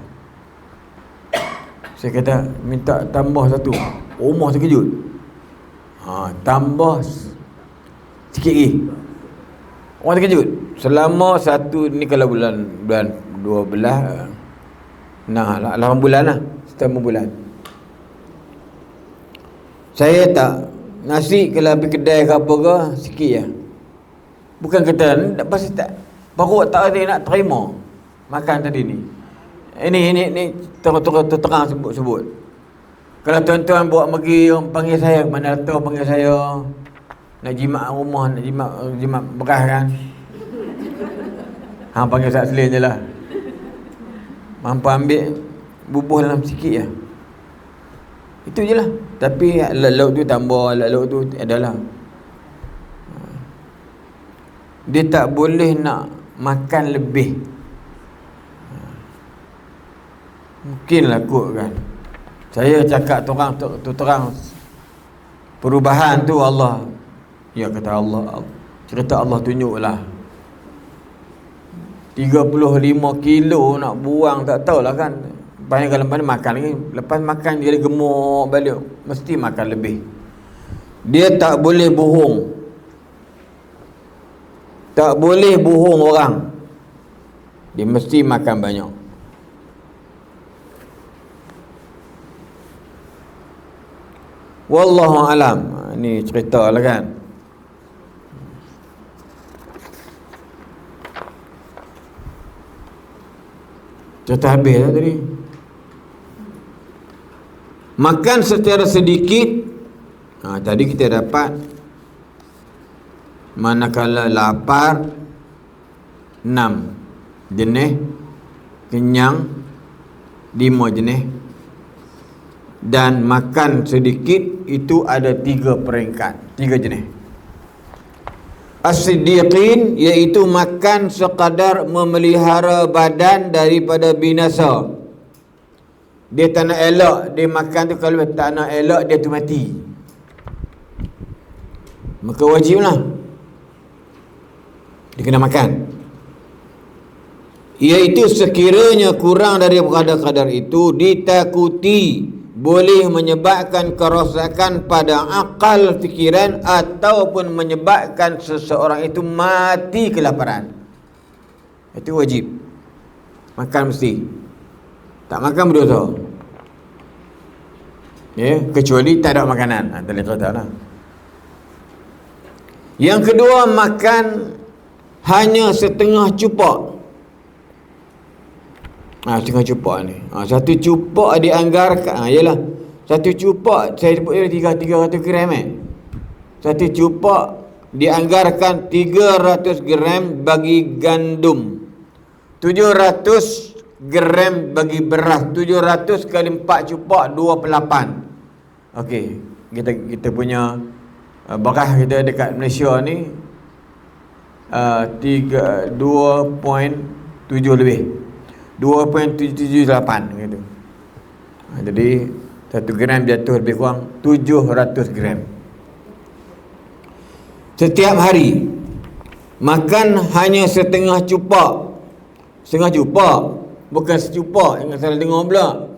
saya kata minta tambah satu. Rumah terkejut. Tambah sikit lagi. Orang terkejut. Selama satu ni, kalau bulan 12 8 bulan lah, setengah bulan. Saya tak nasi kalau pergi kedai ke apa ke, sikit je. Bukan kata pasal tak, baru tak ada nak terima makan tadi ni. Ini terang sebut. Kalau tuan-tuan buat pergi, orang panggil saya, mana tahu panggil saya, nak jimat rumah, nak jimat beras kan. Hang panggil Ustaz Selin je lah. Mampu ambil, bubuh dalam sikit je. Itu je lah. Tapi lauk tu tambah, lauk tu adalah. Dia tak boleh nak makan lebih. Mungkinlah kot kan. Saya cakap terang perubahan tu Allah. Ya kata Allah, cerita Allah tunjuklah 35 kilo nak buang, tak tahulah kan. Banyak kalau makan lagi, lepas makan dia gemuk balik, mesti makan lebih. Dia tak boleh bohong. Tak boleh bohong orang. Dia mesti makan banyak. Wallahu alam. Ni cerita lah kan. Cerita habis lah tadi. Makan secara sedikit. Tadi kita dapat manakala lapar 6 jenis, kenyang 5 jenis, dan makan sedikit itu ada 3 peringkat, 3 jenis. As-siddiqin, iaitu makan sekadar memelihara badan daripada binasa. Dia tak nak elak, dia makan tu, kalau tak nak elak dia tu mati, maka wajiblah dia kena makan. Iaitu sekiranya kurang daripada kadar itu ditakuti boleh menyebabkan kerosakan pada akal fikiran ataupun menyebabkan seseorang itu mati kelaparan. Itu wajib. Makan mesti. Tak makan berdosa. Ya, kecuali tak ada makanan. Tak boleh kata lah. Yang kedua, makan hanya setengah cupak. Setengah cupak ni. Satu cupak dianggarkan. Yalah. Satu cupak, saya sebut dia 300 gram Satu cupak dianggarkan 300 gram bagi gandum. 700 gram bagi beras. 700 kali 4 cupak 28. Okey. Kita punya beras kita dekat Malaysia ni 2.7 lebih. 2.78 gitu. Jadi 1 gram jatuh lebih kurang 700 gram setiap hari. Makan hanya setengah cupak. Setengah cupak, bukan secupak. Jangan salah dengar pula.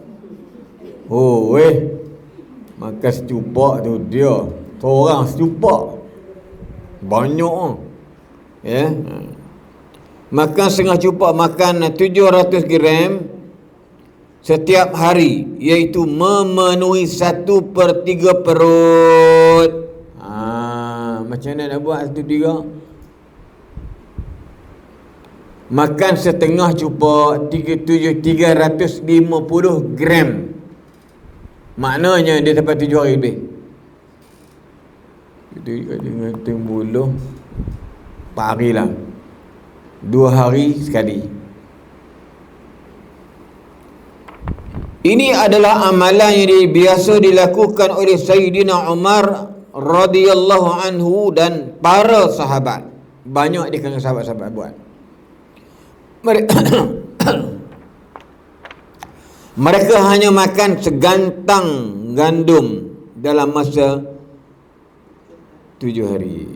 Makan secupak tu dia seorang secupak banyak. Ya. Makan setengah cupak, makan 700 gram setiap hari, iaitu memenuhi 1/3 perut. Macam mana nak buat 1/3? Makan setengah cupak 350 gram. Maknanya dia dapat 7 hari lebih. Itu dengan timbuluh 4 hari lah, 2 hari sekali. Ini adalah amalan yang biasa dilakukan oleh Sayyidina Umar radhiyallahu anhu dan para sahabat. Banyak di kalangan sahabat-sahabat buat. Mereka hanya makan segantang gandum dalam masa 7 hari.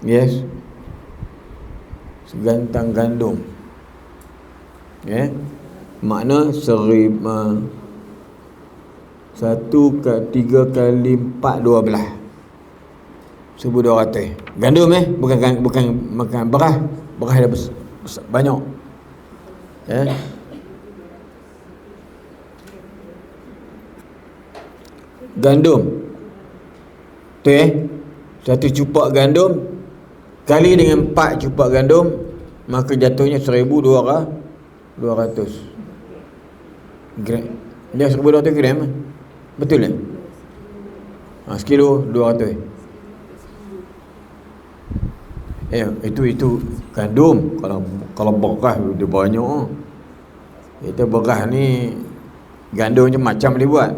Yes. Segantang gandum. Ya. Makna 1 ke 3 kali 4 12. 1,200. Gandum bukan makan beras. Beras dah banyak. Ya. Gandum. Tu 1 cupak gandum kali dengan 4 cupak gandum, maka jatuhnya 1,200 gram. Dia 1,200 gram. Betul tak? Sekilo 200. Itu gandum. Kalau beras dia banyak. Itu beras ni gandum macam dia buat,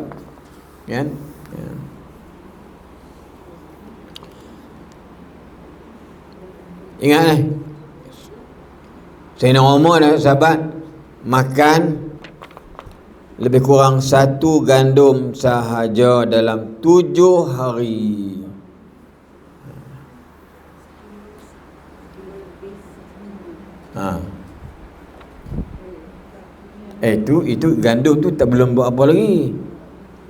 kan? Ya. Ingat ni, Sayyidina Umar dan sahabat makan lebih kurang 1 gandum sahaja dalam 7 hari. Itu gandum tu tak belum buat apa lagi.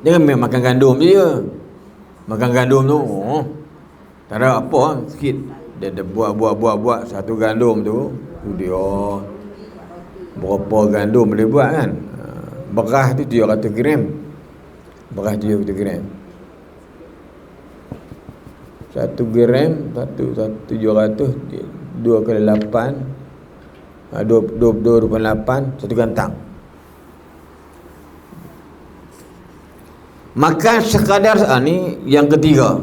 Jangan makan gandum je. Makan gandum tu tak ada apa, sikit dia buat 1 gandum tu dia berapa gandum boleh buat kan. Beras tu 700 gram. Beras 700 gram. 1 gram 700 2 kali 8 28 1 gantang. Makan sekadar ni yang ketiga.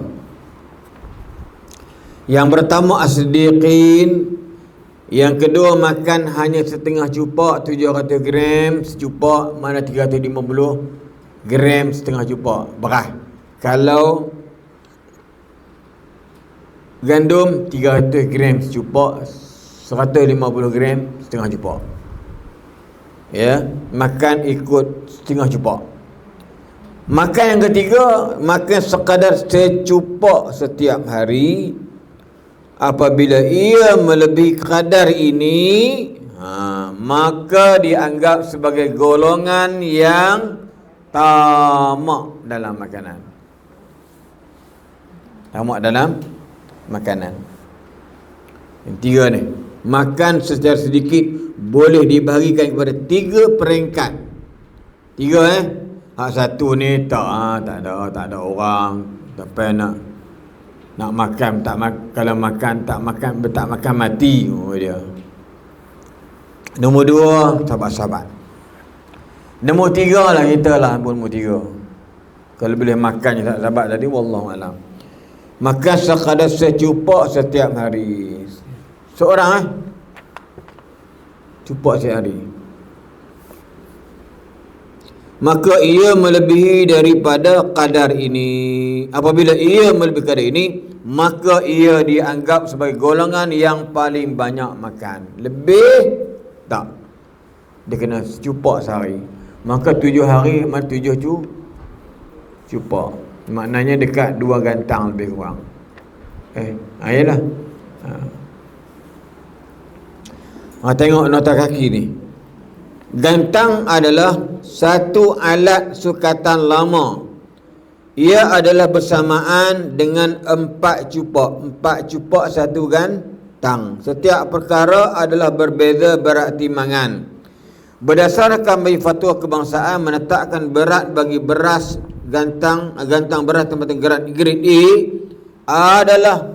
Yang pertama as-siddiqin. Yang kedua makan hanya setengah cupak 700 gram, secupak mana 350 gram setengah cupak beras. Kalau gandum 300 gram secupak, 150 gram setengah cupak. Ya, makan ikut setengah cupak. Makan yang ketiga, makan sekadar secupak setiap hari. Apabila ia melebihi kadar ini, maka dianggap sebagai golongan yang tamak dalam makanan. Tamak dalam makanan. Yang tiga ni, makan secara sedikit boleh dibahagikan kepada 3 peringkat. 3 satu ni tak ada orang tak payah nak makan, kalau makan tak makan mati dia. Nombor 2 sahabat-sahabat. Nombor 3 lah kita lah, nombor 3. Kalau boleh makan je sahabat tadi, wallahu alam. Makan sekadar secupak setiap hari. Seorang cupak setiap hari. Maka ia melebihi daripada kadar ini. Apabila ia melebihi kadar ini, maka ia dianggap sebagai golongan yang paling banyak makan. Lebih tak, dia kena secupak sehari. Maka 7 hari, 7 cupak, maknanya dekat 2 gantang lebih kurang. Ayolah. Tengok nota kaki ni. Gantang adalah satu alat sukatan lama. Ia adalah bersamaan dengan 4 cupak. 4 cupak 1 gantang. Setiap perkara adalah berbeza berat timbangan. Berdasarkan bagi fatwa kebangsaan menetapkan berat bagi beras gantang beras tempatan grade A adalah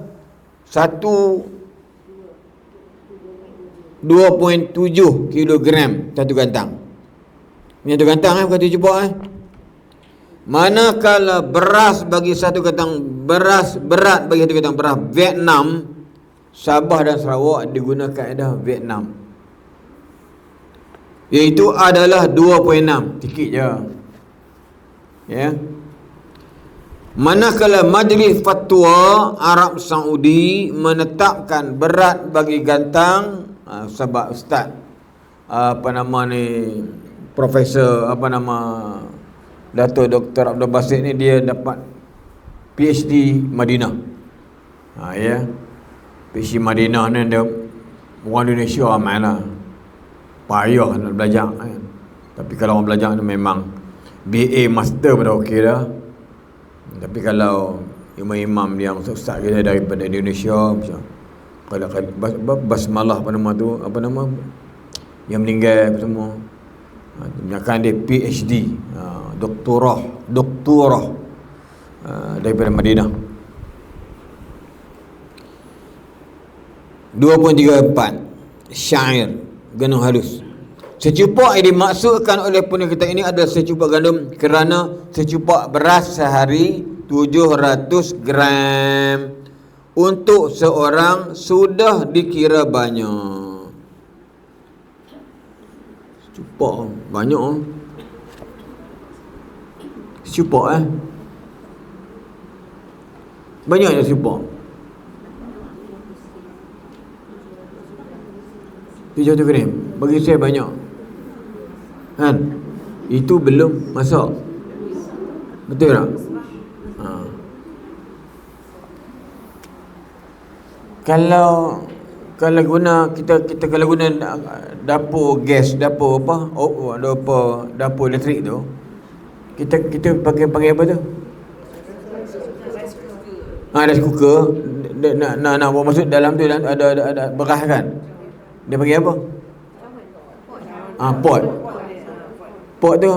2.7 kilogram satu gantang. Ini satu gantang bukan 7 cupak Manakala beras bagi satu gantang beras Vietnam, Sabah dan Sarawak digunakan kaedah Vietnam, iaitu adalah 2.6, sikit je. Ya. Manakala Majlis Fatwa Arab Saudi menetapkan berat bagi gantang, sebab ustaz Profesor Dato' Dr. Abdul Basit ni dia dapat PhD Madinah. Ya. PhD Madinah ni dia orang Indonesia ramai lah. Payah nak belajar kan. Tapi kalau orang belajar ni memang BA Master pun dah okey dah. Tapi kalau imam-imam yang ustaz kita daripada Indonesia, macam Basmalah yang meninggal semua, kan dia PhD, doktorah daripada Madinah. 2.34 syair gandum halus. Secupak yang dimaksudkan oleh pendekatan ini adalah secupak gandum kerana secupak beras sehari 700 gram untuk seorang sudah dikira banyak. Cupak banyak. Cupak banyaknya cupak. 700 gram bagi saya banyak kan. Itu belum masak, betul tak? Kalau guna kita kalau guna dapur gas, dapur dapur elektrik tu, kita panggil apa tu? Rice cooker. Nak buat masuk dalam tu ada beras kan? Dia panggil apa? Pot. Pot tu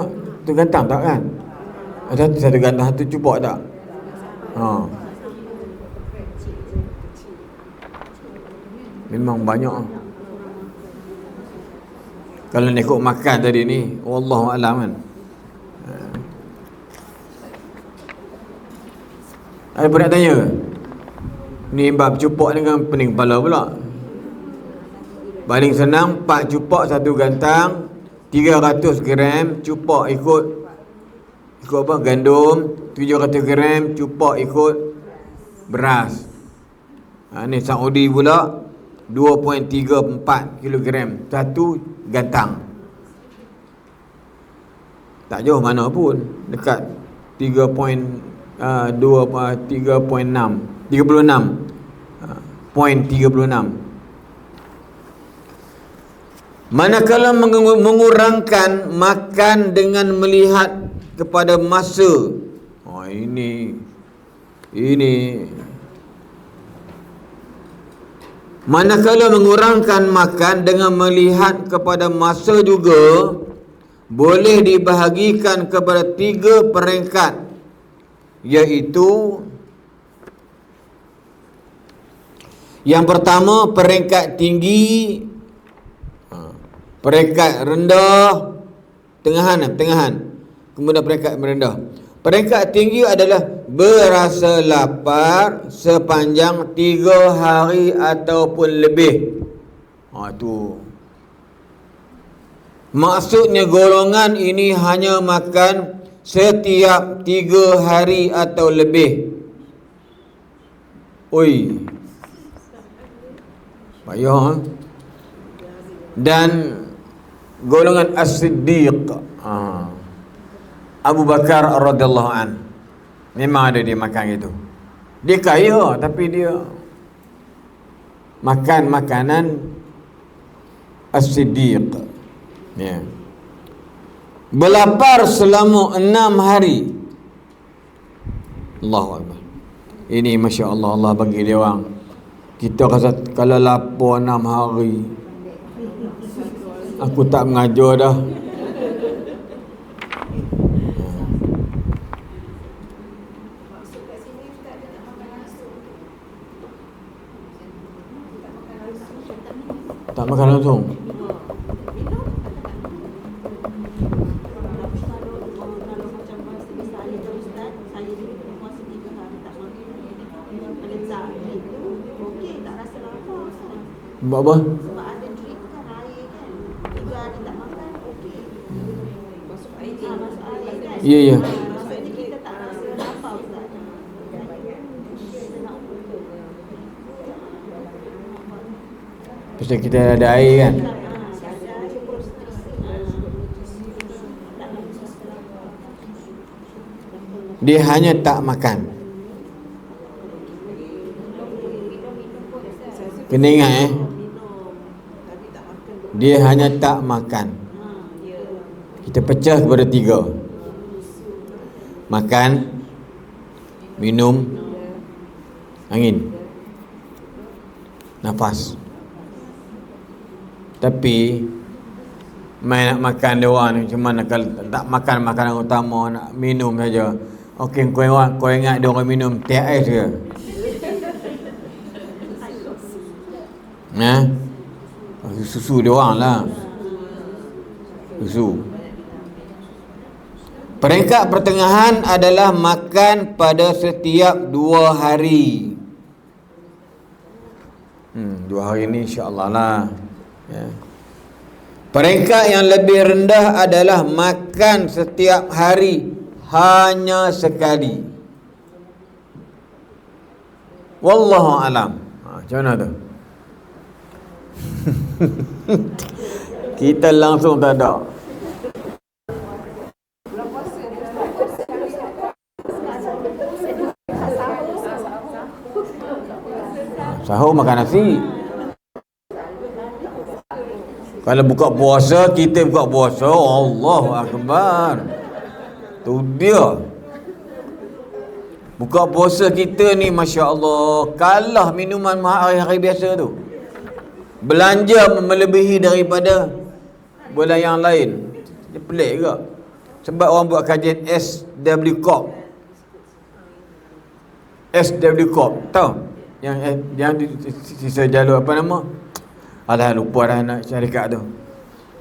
gantang tak kan? Satu gantang, satu cupak tak? Memang banyak. Kalau nak ikut makan tadi ni, wallahu alam kan. Ada pun nak tanya ke? Ni bab cupak dengan pening kepala pula. Paling senang 4 cupak satu gantang, 300 gram cupak ikut apa? Gandum, 700 gram cupak ikut beras. Ni Saudi pula 2.34 kilogram satu gantang. Tak jauh mana pun, dekat 36.36. Manakala mengurangkan makan dengan melihat kepada masa. Ini manakala mengurangkan makan dengan melihat kepada masa juga boleh dibahagikan kepada 3 peringkat, iaitu yang pertama peringkat tinggi, peringkat rendah, tengahan, kemudian peringkat merendah. Peringkat tinggi adalah berasa lapar sepanjang 3 hari ataupun lebih. Itu maksudnya golongan ini hanya makan setiap 3 hari atau lebih. Payah. Dan golongan As-Siddiq, Abu Bakar radhiyallahu an, memang ada dia makan gitu. Dia kaya tapi dia makan makanan As-Siddiq. Berlapar selama 6 hari. Allahu Akbar. Ini Masya Allah, Allah bagi dia orang. Kita rasa kalau lapar 6 hari, aku tak mengajar dah. Tak makan langsung. Buat apa? Sebab ada drip kan, air kan. 3 hari tak makan, okey. Masuk air kan. Ya. Maksudnya kita tak rasa lapar, Ustaz. Pasal kita ada air kan. Dia hanya tak makan. Kena ingat dia hanya tak makan. Kita pecah kepada 3. Makan, minum, angin, nafas. Tapi main nak makan dia orang ni, macam mana kalau tak makan makanan utama, nak minum saja. Okey, kau ingat dia orang minum teh ais ke? Susu dia orang lah. Susu. Peringkat pertengahan adalah makan pada setiap 2 hari. 2 hari ni insya-Allah lah. Ya. Peringkat yang lebih rendah adalah makan setiap hari hanya sekali. Wallahu alam. Macam mana tu? Kita langsung tak ada. Sahur makan nasi. Kalau buka puasa, kita buka puasa, Allahu Akbar. Tu dia. Buka puasa kita ni, Masya Allah, kalah minuman hari-hari biasa tu. Belanja melebihi daripada bulan yang lain. Dia pelik juga. Sebab orang buat kajian SW Corp. SW Corp, tahu? Yang sisa jalur apa nama? Alah, lupa dah nak syarikat tu.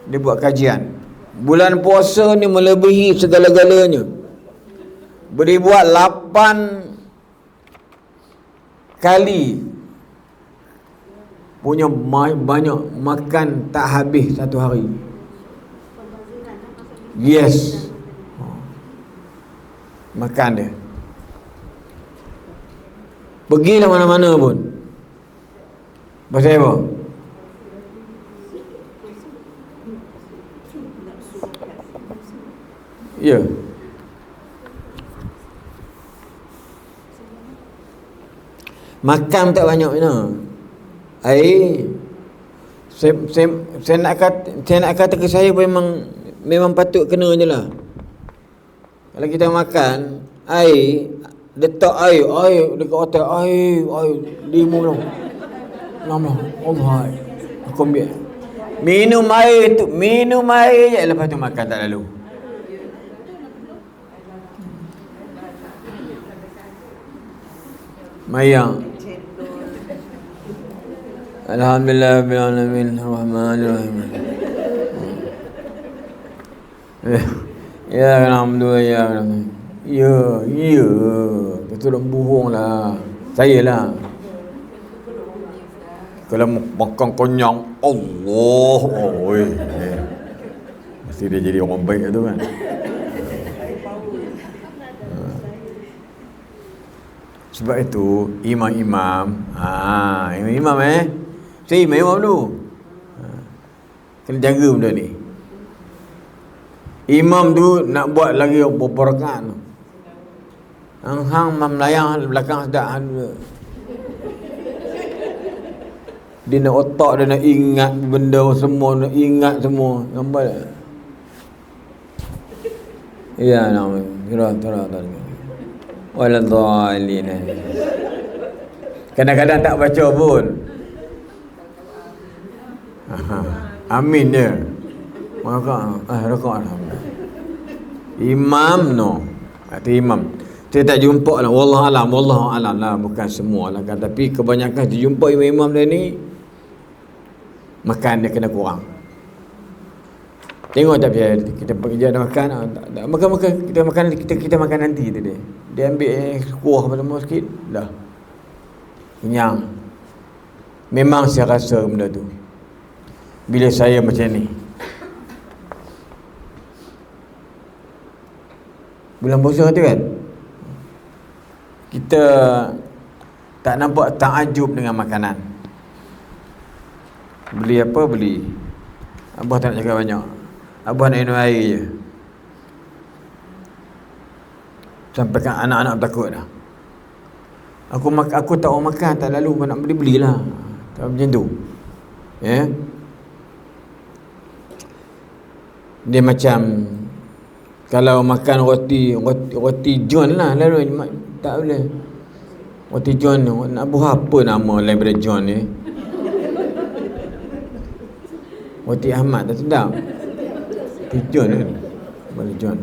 Dia buat kajian. Bulan puasa ni melebihi segala-galanya. Boleh buat 8 kali punya banyak makan tak habis satu hari. Yes. Makan dia. Pergilah mana-mana pun. Pasal apa? Ya. Makan tak banyak mana. Air. Saya nak kata ke saya memang patut kena je lah. Kalau kita makan air, letak air dekat otak, air lima lama Allah. Aku ambil minum air je, lepas tu makan tak lalu. Mayang. Alhamdulillah rabbil alamin arrahmanir rahim. Ya alhamdulillah ya. Ya. Betul bohong lah. Saya lah. Kalau makan kenyang, Allah. Mesti dia jadi orang baik tu kan. Sebab itu imam-imam, imam-imam saya imam dulu. Kena jaga benda ni. Imam tu nak buat lagi berapa rakaat tu. Hang melayang belakang sedap dulu. Dia nak otak, dia nak ingat benda semua, nak ingat semua. Nampak tak? Ya, nama. Kira. Waladhalin. Kadang-kadang tak baca pun. Amin dia. Maka rakaat alhamdulillah. Imam no. Kata imam. Saya tak jumpa lah. Wallahu alam lah. Bukan semua lah kan. Tapi kebanyakan jumpa imam dia ni, makan dia kena kurang. Tengok tak biar kita pergi ada makan, makan kita makan nanti tu dia. Dia ambil kuah apa semua sikit dah. Kenyang. Memang saya rasa benda tu. Bila saya macam ni. Bulan puasa tu kan, kita tak nampak takjub dengan makanan. Beli apa beli. Abah tak nak cakap banyak. Abah nak minum air je. Sampai kan anak-anak takut dah. Aku tak mau makan, tak lalu nak belilah. Tak macam tu. Ya. Dia macam kalau makan roti John lah lalu tak boleh. Roti John nak buat apa nama lain daripada John ni? Roti Ahmad tak sedap. Roti John kan? Boleh John.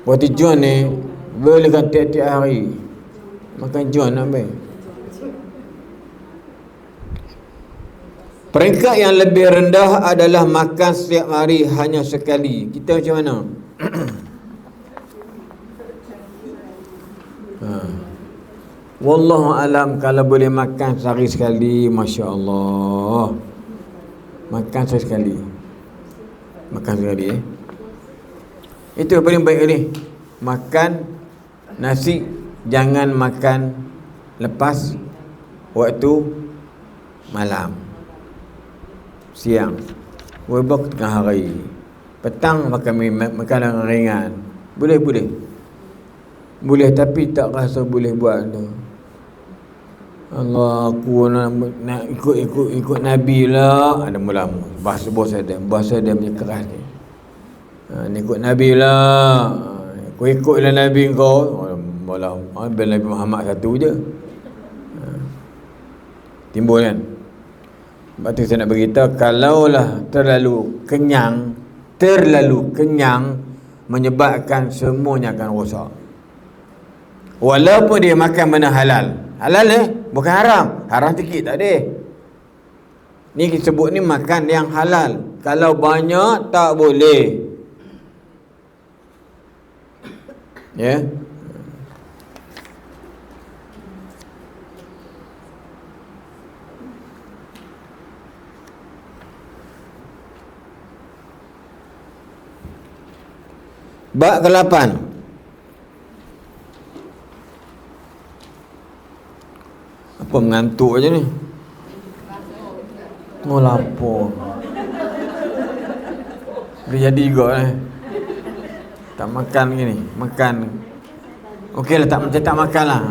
Roti John ni boleh kan tiap-tiap hari. Makan John nak baik. Peringkat yang lebih rendah adalah makan setiap hari hanya sekali. Kita macam mana? Wallahu alam, kalau boleh makan sehari sekali, Masya Allah. Makan sehari sekali. Makan sekali Itu yang paling baik ni. Makan nasi, jangan makan lepas waktu malam, siang, wabak tengah hari, petang makan makanan ringan. Boleh, tapi tak rasa boleh buat tu. Allah, aku nak ikut Nabi lah. Ada mula-mula bahasa dia punya keras ni. Ni ikut Nabi lah. Aku ikutlah Nabi kau. Malah ambil Nabi Muhammad satu je. Timbul kan. Sebab tu saya nak beritahu, kalaulah terlalu kenyang menyebabkan semuanya akan rosak. Walaupun dia makan benda halal. Halal bukan haram. Haram sikit tak ada. Ni kita sebut ni makan yang halal. Kalau banyak tak boleh. Ya. Bab ke-8. Apa mengantuk aja ni? Mau lapar. Dia jadi juga tak makan gini. Makan. Okeylah, tak makan lah.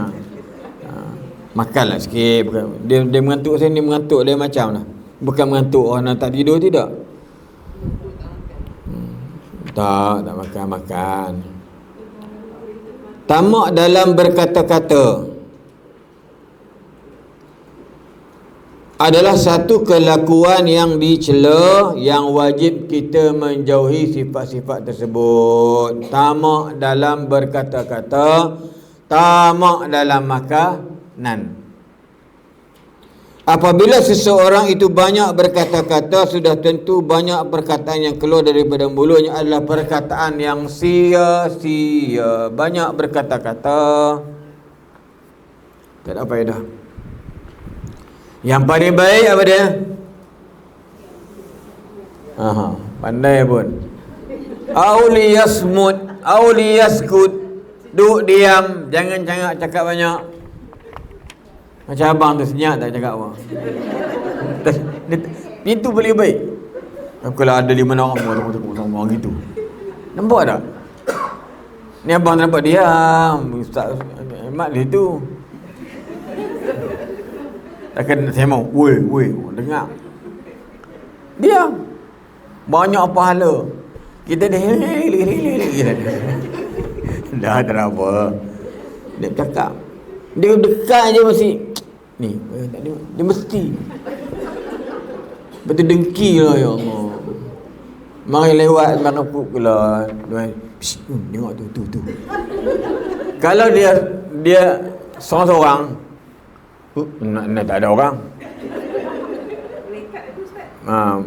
Makanlah sikit. Dia mengantuk saya ni, mengantuk dia macam lah. Bukan mengantuk orang tak tidur, tidak. Tak makan. Tamak dalam berkata-kata adalah satu kelakuan yang dicela, yang wajib kita menjauhi sifat-sifat tersebut. Tamak dalam berkata-kata, tamak dalam makanan. Apabila seseorang itu banyak berkata-kata, sudah tentu banyak perkataan yang keluar daripada mulutnya adalah perkataan yang sia-sia. Banyak berkata-kata tak ada faedah. Yang paling baik apa dia? Pandai pun. Auliyaskut. Duduk diam, jangan cakap banyak. Macam abang tu senyap tak cakap apa. Itu paling baik. Kalau ada 5 orang gitu. Nampak tak? Ni abang nampak diam. Ustaz Ahmad dia tu. Takkan saya mau, woi, dengar. Diam. Banyak pahala. Kita dah dah tak apa. Dia cakap. Dia dekat je mesti. Ni, dia mesti. Betul dengki lah, ya Allah. Mari lewat makan pula. Tengok tu. Kalau dia seorang-seorang, nak tak ada orang.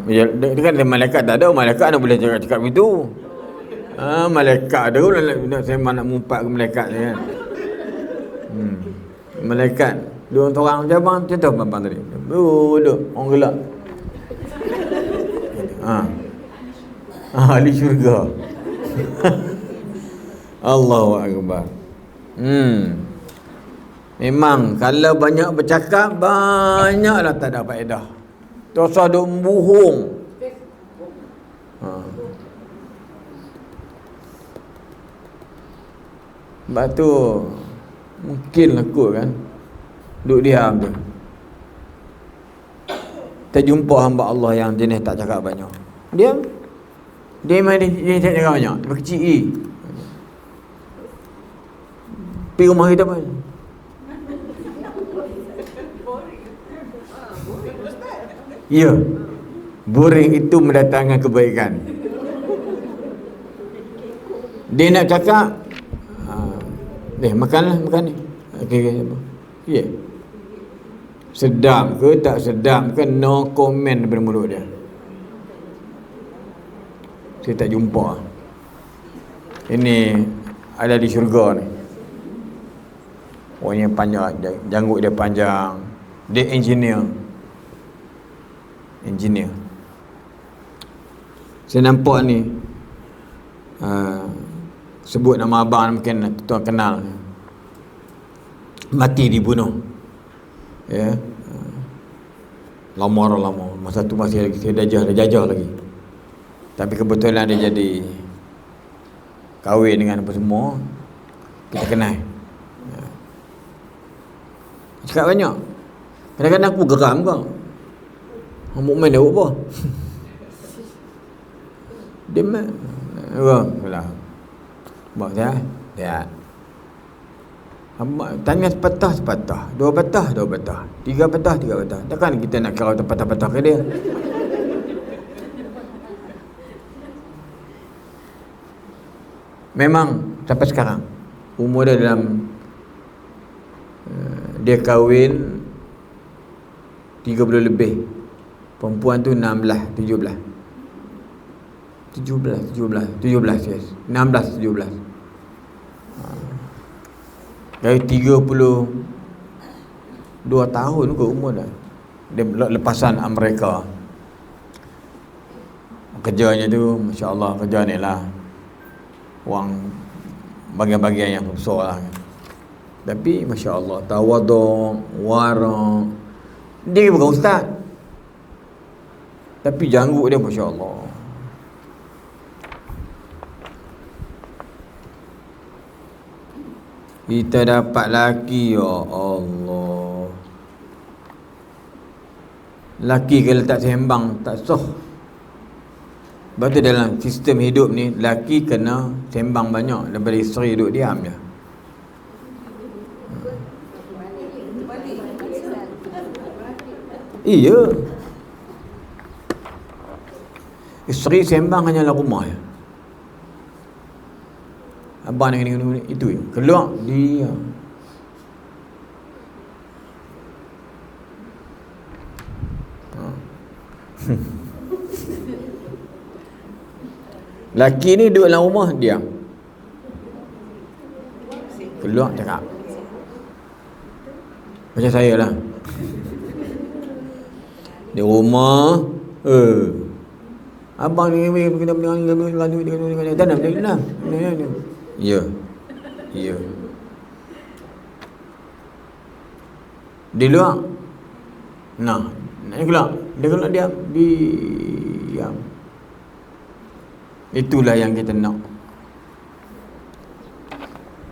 Dia kan malaikat tak ada. Malaikat mana boleh cakap begitu. Malaikat ada. Saya nak mengumpat ke malaikat ni kan. Malaikat 2 orang macam abang, macam tu abang tadi. Duduk orang gelap. Ahli syurga. Allahu akbar. Memang kalau banyak bercakap, banyaklah tak ada faedah. Terus duk membohong. Sebab tu mungkinlah kot kan duduk diam tu. Kita jumpa hamba Allah yang jenis tak cakap banyak. Dia tak cakap banyak. Dia berkecil. Pergi rumah kita apa? Ya. Boring itu mendatangkan kebaikan. Dia nak cakap, makan ni. Okey. Ya. Sedap ke tak sedap ke, no comment daripada mulut dia. Saya tak jumpa. Ini ada di syurga ni. Orangnya panjang, janggut dia panjang. Dia engineer. Saya nampak ni, sebut nama abang mungkin tuan kenal. Mati dibunuh. Ya. Lama. Masa tu masih lagi saya jajah lagi. Tapi kebetulan dia jadi kahwin dengan apa semua, kita kenal. Cakap banyak. Kadang-kadang aku geram kau. Mukmin dia buat apa? Dia mak. Lah. Buat saya. Ya. Tanya sepatah, dua patah, tiga patah. Takkan kita nak kira patah-patah ke dia? Memang sampai sekarang umur dia dalam dia kahwin 30 lebih. Perempuan tu 17 yes. 16-17. Dari 32 tahun ke umur dah. Dia lepasan Amerika. Kerjanya tu Masya Allah, kerja ni lah wang bagian-bagian yang besar lah. Tapi Masya Allah, tawaduk, wara. Dia bukan ustaz, tapi janggut dia Masya Allah. Kita dapat laki, ya Allah. Laki kalau tak sembang tak sah. Sebab tu dalam sistem hidup ni, laki kena sembang banyak daripada isteri duduk diam je. Iya. Isteri sembang hanyalah rumah je. Abang ni itu je. Keluar dia. Laki ni duduk dalam rumah diam. Keluar cakap. Macam saya lah. Di rumah abang ni kena dengan ya. Di luar nak keluar. Dia keluar diam. Diam. Itulah yang kita nak.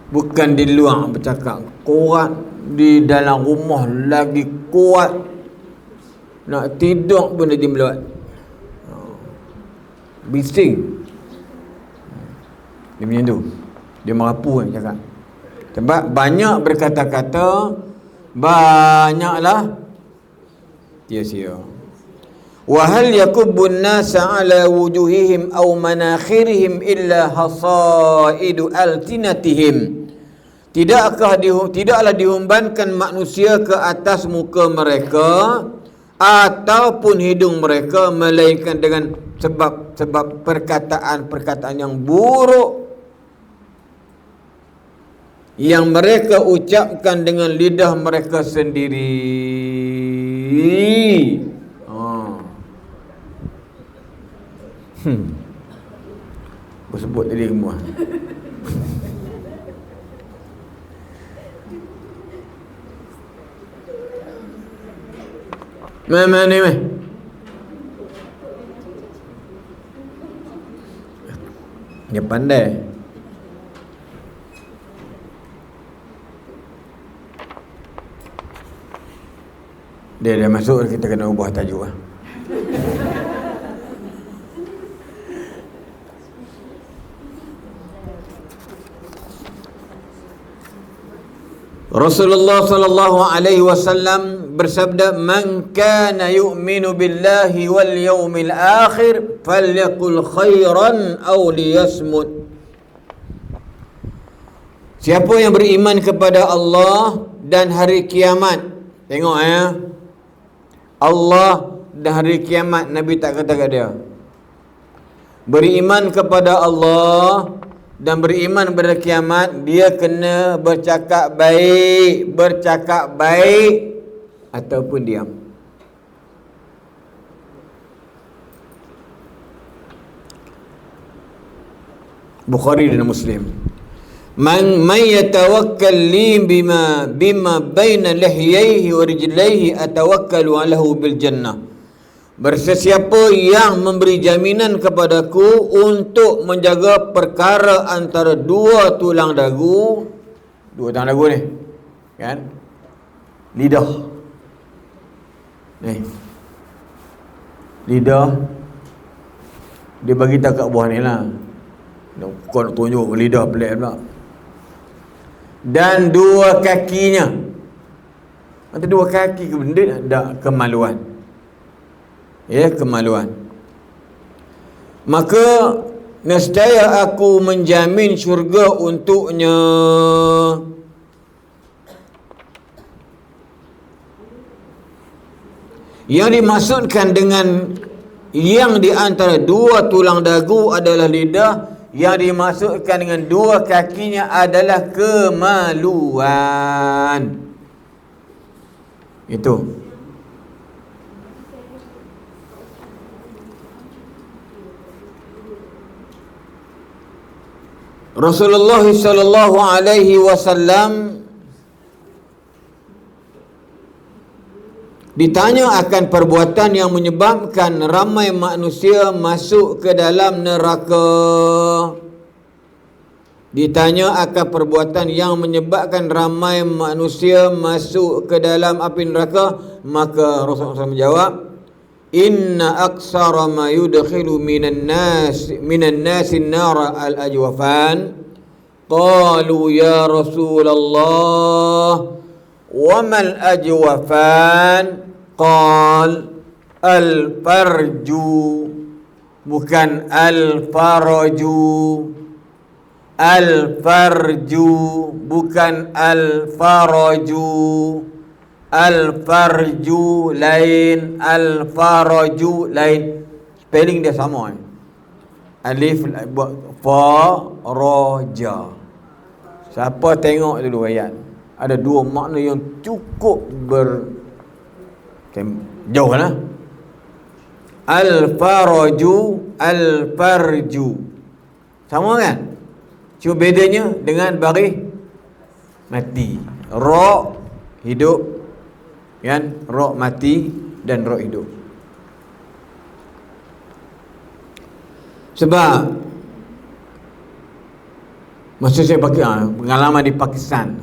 Bukan di luar bercakap kuat, di dalam rumah lagi kuat. Nak tidur pun dia meluat. Bising. Dia macam tu. Dia merapu kan cakap. Sebab banyak berkata-kata, banyaklah sia-sia. Wa hal yakubbun nasa ala wujuhihim aw manakhirihim illa hasaidu altinatihim. Tidaklah diumbankan manusia ke atas muka mereka ataupun hidung mereka, melainkan dengan sebab perkataan yang buruk yang mereka ucapkan dengan lidah mereka sendiri. Aku sebut tadi semua. Mana ni meh? Dia pandai. Dia masuk, kita kena ubah tajuk lah. Rasulullah sallallahu alaihi wasallam bersabda, "Man kana yu'minu billahi wal yawmil akhir falyaqul khairan aw liyasmut." Siapa yang beriman kepada Allah dan hari kiamat, tengok Allah dan hari kiamat, Nabi tak kata kat dia. Beriman kepada Allah dan beriman pada kiamat, dia kena bercakap baik ataupun diam. Bukhari dan Muslim. Man yatawakkal li bima baina lihyaihi wa rijlaihi atawakkalu alahu bil jannah. Bersesiapa yang memberi jaminan kepadaku untuk menjaga perkara antara dua tulang dagu ni, kan? Lidah. Ni. Lidah dia bagi tak kat bawah ni lah. Kau nak tunjuk lidah pelik pula. Dan dua kakinya. Atau dua kaki ke benda tak kemaluan. Ya, kemaluan. Maka nescaya aku menjamin syurga untuknya. Yang dimaksudkan dengan yang di antara dua tulang dagu adalah lidah, yang dimaksudkan dengan dua kakinya adalah kemaluan. Itu. Rasulullah sallallahu alaihi wasallam ditanya akan perbuatan yang menyebabkan ramai manusia masuk ke dalam neraka. Ditanya akan perbuatan yang menyebabkan ramai manusia masuk ke dalam api neraka, maka Rasulullah SAW menjawab, inna aksara ma yudkhilu minan nasi nara al-ajwafan. Qalu ya Rasulullah wa mal ajwafan? Qal al-farju, bukan al-faraju. Al-farju bukan al-faraju. Al-farju lain, al-faraju lain. Spelling dia sama. Alif buat fa raja. Siapa tengok dulu ayat, ada dua makna yang cukup jauh lah. Al-faraju, al-farju. Sama kan? Cuma bedanya dengan baris mati. Ra hidup, kan? Ra mati dan ra hidup. Sebab masa saya pakai pengalaman di Pakistan,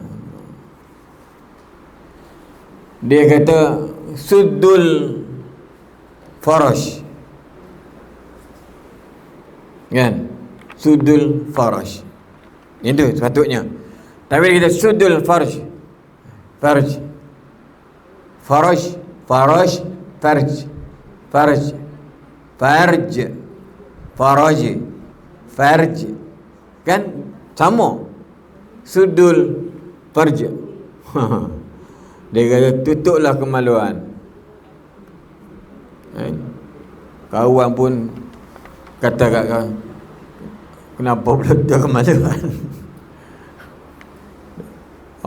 dia kata suddul farash, kan? Suddul farash itu sepatutnya. Tapi kita suddul farj. Farj. Faraj. Faraj. Farj. Farj. Farj. Faraj. Farj. Kan sama. Suddul farj. Dia kata tutuplah kemaluan. Kawan pun kata kat kau, kenapa pula tutup kemaluan?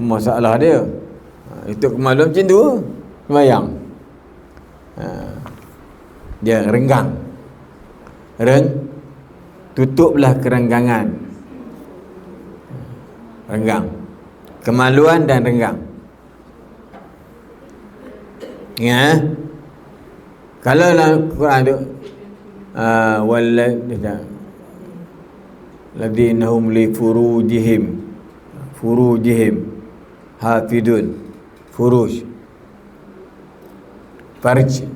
Masalah dia. Itu kemaluan macam tu. Sembayang. Dia renggang. Tutuplah kerenggangan. Renggang. Kemaluan dan renggang. Ya. Kalau dalam Quran tu ladinahum li furujihim hafidun. Furuj, farj,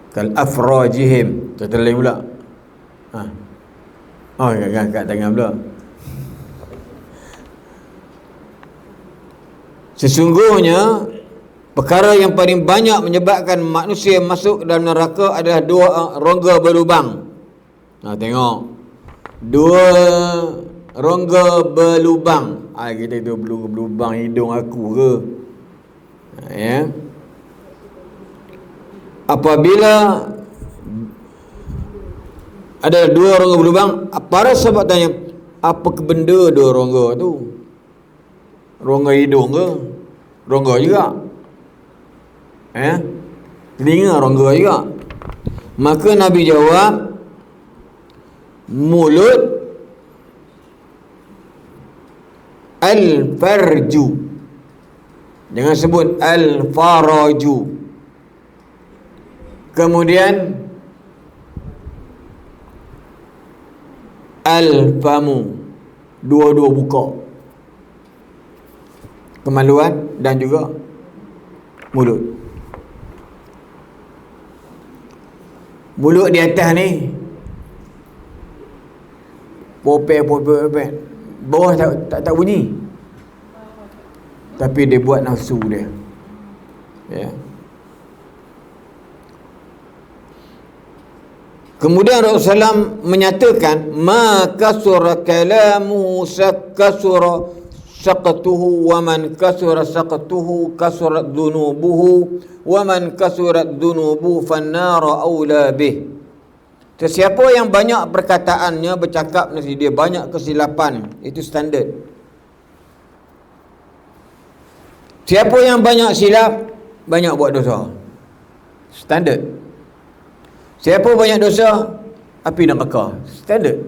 kal afrajihim. Terlalu pula. Oh, kat tangan pula. Sesungguhnya perkara yang paling banyak menyebabkan manusia masuk dalam neraka adalah dua rongga berlubang. Tengok, dua rongga berlubang. Kita tu berlubang hidung aku ke? Ya. Apabila ada dua rongga berlubang, para sahabat tanya, apa ke benda dua rongga tu? Rongga hidung ke? Rongga juga. Telinga rongga juga. Maka Nabi jawab, mulut al-farju. Jangan sebut al-faraju. Kemudian al-famu, dua-dua buka, kemaluan dan juga mulut. Mulut di atas ni popek, bawah tak bunyi, tapi dia buat nafsu dia. Ya. Kemudian Rasulullah SAW menyatakan, ma kasura kalamu kasura saqatuhu, wa man kasura saqatuhu kasurat dhunubuhu, wa man kasurat dhunubuhu fannara awla bih. Sesiapa yang banyak perkataannya, bercakap nanti dia banyak kesilapan, itu standard. Siapa yang banyak silap, banyak buat dosa, standard. Siapa banyak dosa, api neraka, standard.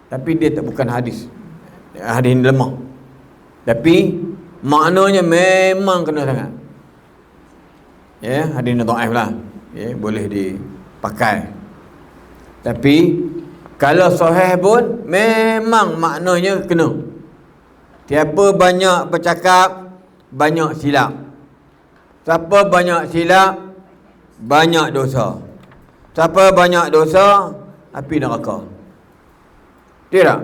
Tapi dia tak bukan hadis. Hadis ini lemah. Tapi maknanya memang kena sangat. Ya, hadis ini dhaif lah. Ya, boleh dipakai. Tapi kalau sahih pun memang maknanya kena. Siapa banyak bercakap, banyak silap. Siapa banyak silap, banyak dosa. Siapa banyak dosa, api neraka. Tidak?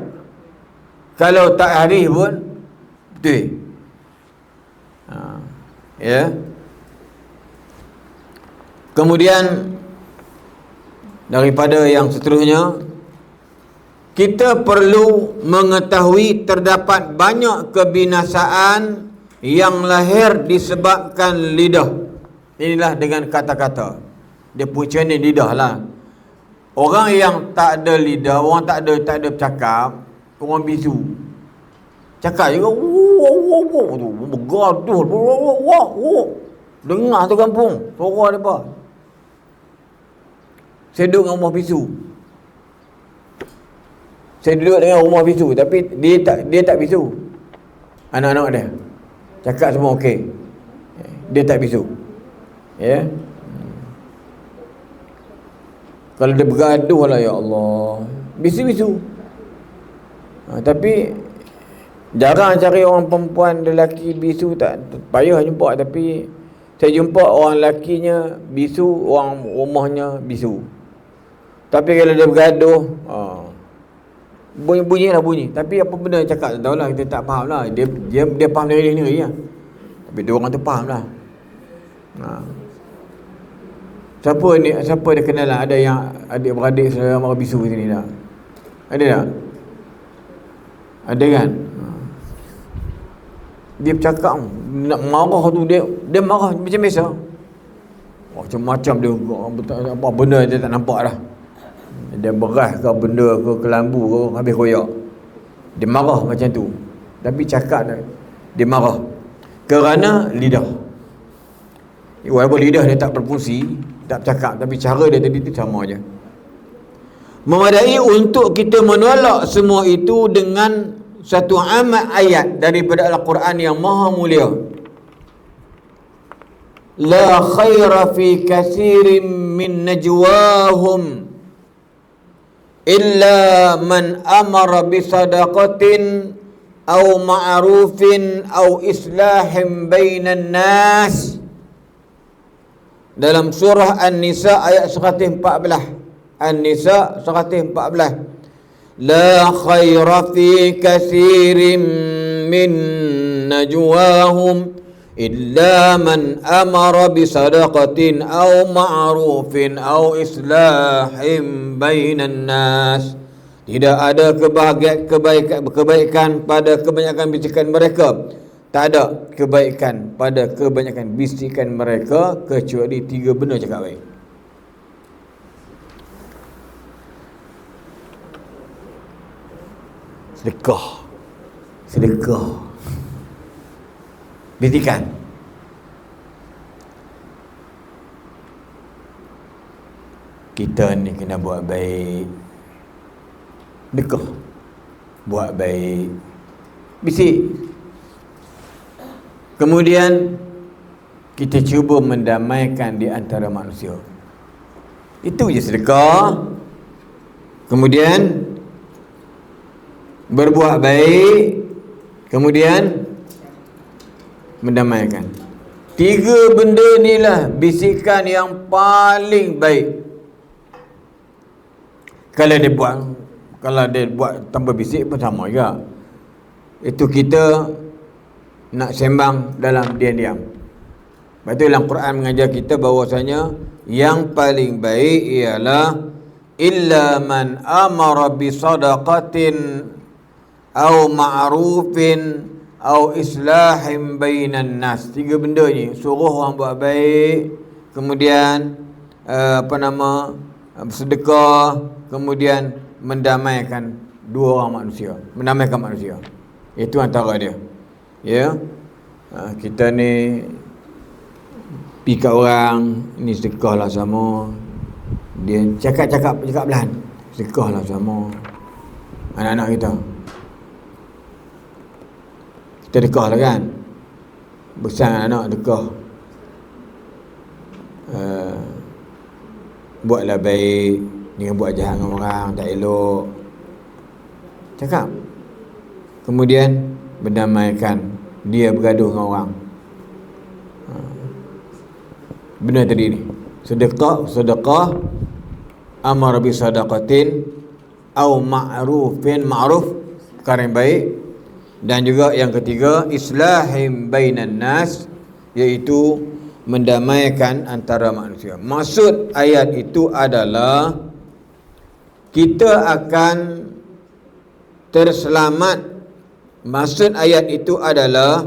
Kalau tak hadis pun betul. Ya. Kemudian daripada yang seterusnya, kita perlu mengetahui terdapat banyak kebinasaan yang lahir disebabkan lidah. Inilah dengan kata-kata. Dia punca ni lidah lah. Orang yang tak ada lidah, orang tak ada bercakap, orang bisu. Cakap juga bergaduh, dengar tu kampung suara dia apa. Saya duduk dengan rumah bisu. Saya duduk dengan rumah bisu, tapi dia tak bisu. Anak-anak dia cakap semua okey. Dia tak bisu. Ya. Kalau dia bergaduh lah, ya Allah, bisu-bisu. Tapi jarang cari orang perempuan lelaki bisu, tak payah jumpa. Tapi saya jumpa orang lakinya bisu, orang rumahnya bisu. Tapi kalau dia bergaduh, bunyi lah bunyi. Tapi apa benda dia cakap, tak tahulah, kita tak faham lah. Dia faham dari dia sendiri lah. Tapi dia orang tu faham lah. Siapa dia kenal lah? Ada yang adik-beradik saudara mara bisu sini tak? Ada tak? Ada kan? Dia bercakap, nak marah tu, dia marah macam biasa. Macam-macam dia, apa benda dia tak nampak dah. Dia beras ke benda ke kelambu ke, habis koyak. Dia marah macam tu. Tapi cakap dia marah kerana lidah. Walaupun lidah dia tak berfungsi, tak bercakap, tapi cara dia tadi tu sama aja. Memadai untuk kita menolak semua itu dengan satu amat ayat daripada Al-Quran yang maha mulia. La khaira fi kathirin min najwahum illa man amara bisadaqatin aw ma'rufin aw islahin bainan nas. Dalam surah An-Nisa ayat 114. An-Nisa 114. La khaira fi kathirin min najwahum illa man amara bisadaqatin aw ma'rufin aw islahin bainan nas. Tidak ada kebaikan pada kebanyakan bisikan mereka, tak ada kebaikan pada kebanyakan bisikan mereka kecuali 3 benda cakap baik. Sedekah, bisikan. Kita ni kena buat baik. Sedekah, buat baik, bisik. Kemudian kita cuba mendamaikan di antara manusia. Itu je sedekah. Kemudian berbuat baik, kemudian mendamaikan. 3 benda inilah bisikan yang paling baik. Kalau dia buat tanpa bisik pun sama juga. Itu kita nak sembang dalam diam-diam. Sebab tu dalam Quran mengajar kita bahawasanya yang paling baik ialah illa man amara bi sadaqatin au ma'rufin au islahin bainan nas. 3 benda ni, suruh orang buat baik, kemudian sedekah, kemudian mendamaikan mendamaikan manusia. Itu antara dia. Ya. Kita ni pergi kat orang, ni sedekah lah sama. Dia cakap belahan, sedekah lah sama. Anak-anak kita dekah lah kan. Besar anak dekah. Buatlah baik, jangan buat jahat dengan orang, tak elok. Cakap. Kemudian berdamaikan dia bergaduh dengan orang. Benda tadi ni. Sedekah, amar bi sadaqatin au ma'rufin, ma'ruf, perkara yang baik. Dan juga yang ketiga, islahim bainan nas, iaitu mendamaikan antara manusia. Maksud ayat itu adalah kita akan terselamat. Maksud ayat itu adalah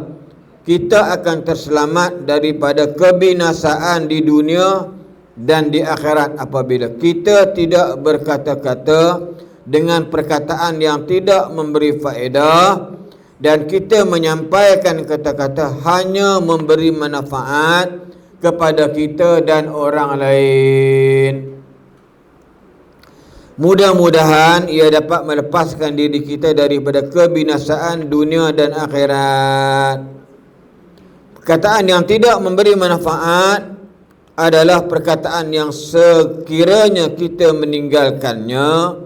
kita akan terselamat daripada kebinasaan di dunia dan di akhirat apabila kita tidak berkata-kata dengan perkataan yang tidak memberi faedah dan kita menyampaikan kata-kata hanya memberi manfaat kepada kita dan orang lain. Mudah-mudahan ia dapat melepaskan diri kita daripada kebinasaan dunia dan akhirat. Perkataan yang tidak memberi manfaat adalah perkataan yang sekiranya kita meninggalkannya,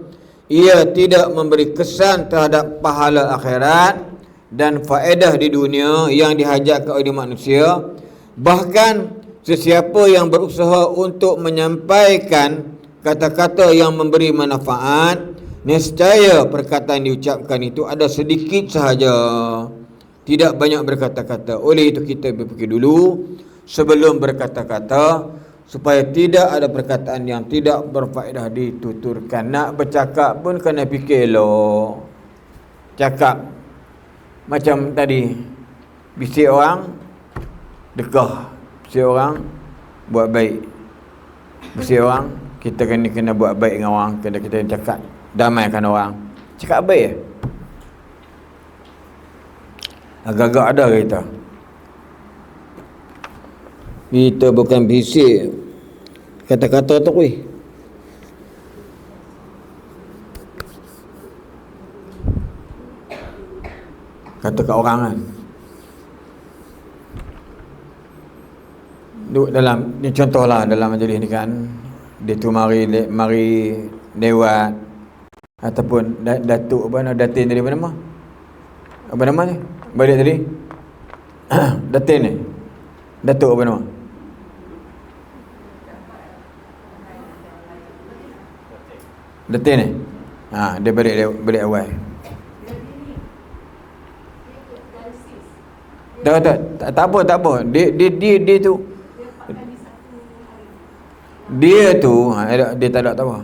ia tidak memberi kesan terhadap pahala akhirat dan faedah di dunia yang dihajatkan oleh manusia. Bahkan sesiapa yang berusaha untuk menyampaikan kata-kata yang memberi manfaat, nescaya perkataan diucapkan itu ada sedikit sahaja, tidak banyak berkata-kata. Oleh itu kita berfikir dulu sebelum berkata-kata, supaya tidak ada perkataan yang tidak berfaedah dituturkan. Nak bercakap pun kena fikir elok. Cakap macam tadi, bisik orang dekah, bisik orang buat baik, bisik orang kita kena buat baik dengan orang, kena kita cakap damaikan orang, cakap baik. Agak-agak ada kita bukan bisik kata-kata tu kuih. Kata kat orang kan, duduk dalam ni, contohlah dalam majlis ni kan, dia tu mari lewat ataupun datuk datin tadi, apa nama ni balik tadi datin ni, datuk apa nama, datin ni, dia balik awal. Tak apa. Dia tu dia tak ada tahu.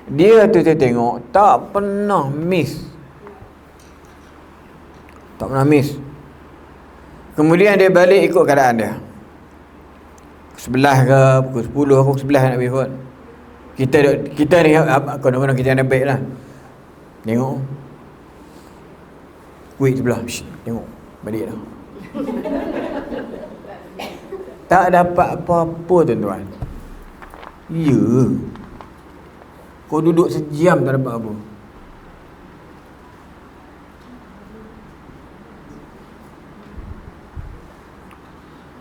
Dia tu saya tengok tak pernah miss. Kemudian dia balik ikut keadaan dia. 11 ke, pukul 10 aku 11 nak pergi kot. Kita ni konon-konon kita yang baik lah. Tengok kuih sebelah. Tengok balik dah. Tak dapat apa-apa tuan-tuan. Ya. Kau duduk sejam tak dapat apa.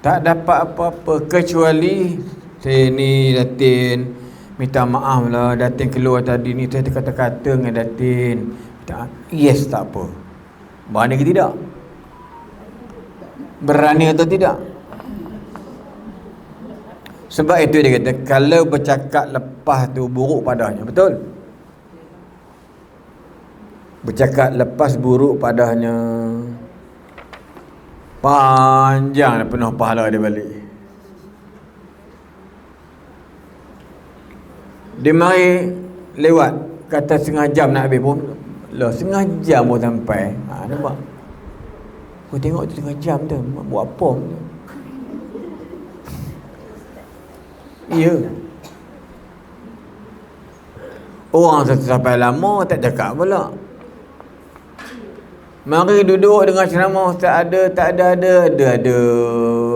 Tak dapat apa-apa kecuali saya ni Datin minta maaf lah, Datin keluar tadi ni saya kata-kata dengan Datin. Yes, tak apa. Berani ke tidak? Berani atau tidak? Sebab itu dia kata kalau bercakap lepas tu buruk padanya. Betul? Bercakap lepas buruk padanya, panjang dan penuh pahala dia balik. Dia mari lewat, kata setengah jam nak habis pun. Lah setengah jam pun sampai. Nampak? Kau tengok tu setengah jam tu, buat apa? Ya. Orang sampai lama tak cakap pula. Mari duduk dengan ceramah tak ada.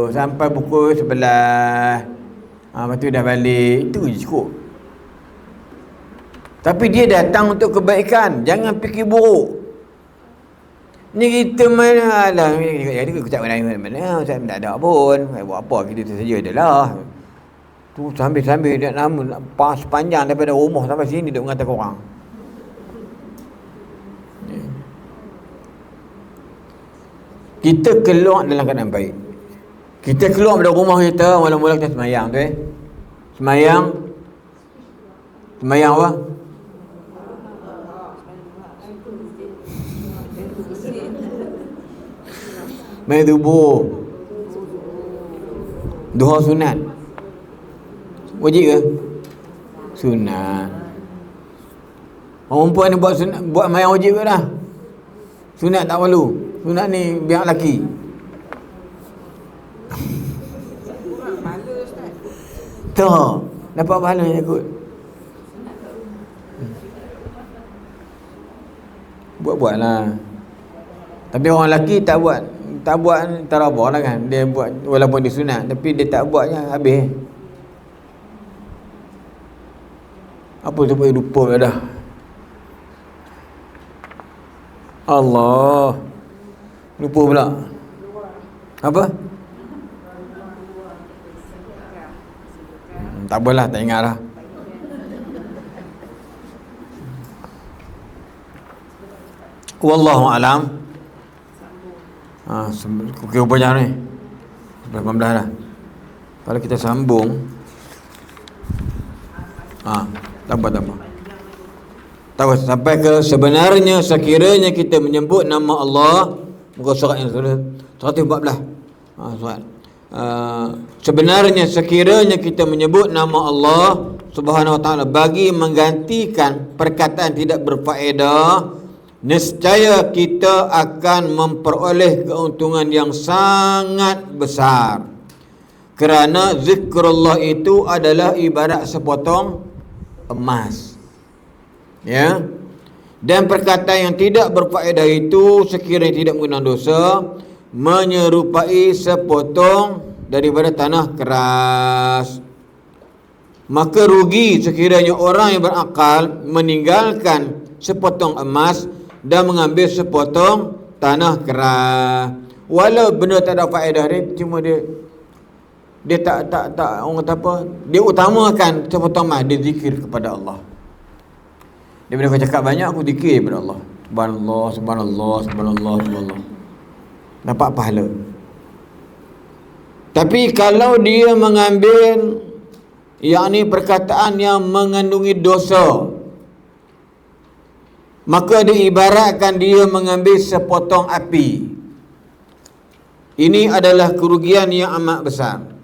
Sampai pukul 11. Lepas tu dah balik. Itu je cukup. Tapi dia datang untuk kebaikan. Jangan fikir buruk. Ni kita mana lah. Kita tak mana. Saya tak ada pun. Buat apa kita tu saja adalah. Tu sambil-sambil dia nak sepanjang daripada rumah sampai sini dia mengatakan orang. Kita keluar dalam keadaan baik. Kita keluar dari rumah kita, mula-mula kita semayang tu Semayang apa? Semayang subuh. Duha sunat. Wajib ke? Sunat. Orang perempuan ni buat sunat, buat semayang wajib ke dah? Sunat tak perlu. Sunat ni biar lelaki. Tak. Dapat pahala je kot. Buat-buatlah. Tapi orang lelaki tak buat. Tak buat tarabah lah kan. Dia buat walaupun dia sunat. Tapi dia tak buatnya habis. Apa tu boleh lupa dah. Allah. Lupa pula. Apa? Tak apalah, tak ingat lah. Wallahu alam. Okey, rupanya ni 18 dah. Kalau kita sambung tak apa. Tahu sampai ke sebenarnya sekiranya kita menyebut nama Allah, muka surat yang 114. Surat. Sebenarnya sekiranya kita menyebut nama Allah Subhanahu wa taala bagi menggantikan perkataan tidak berfaedah, nescaya kita akan memperoleh keuntungan yang sangat besar. Kerana zikrullah itu adalah ibarat sepotong emas. Ya. Dan perkataan yang tidak berfaedah itu sekiranya tidak mengundang dosa, menyerupai sepotong daripada tanah keras. Maka rugi sekiranya orang yang berakal meninggalkan sepotong emas dan mengambil sepotong tanah keras. Walau benda tak ada faedah dia, cuma dia tak orang kata apa, dia utamakan sepotong emas, dia zikir kepada Allah. Daripada kau cakap banyak, aku zikir kepada Allah. Subhanallah. Dapat pahala. Tapi kalau dia mengambil yakni perkataan yang mengandungi dosa, maka diibaratkan dia mengambil sepotong api. Ini adalah kerugian yang amat besar.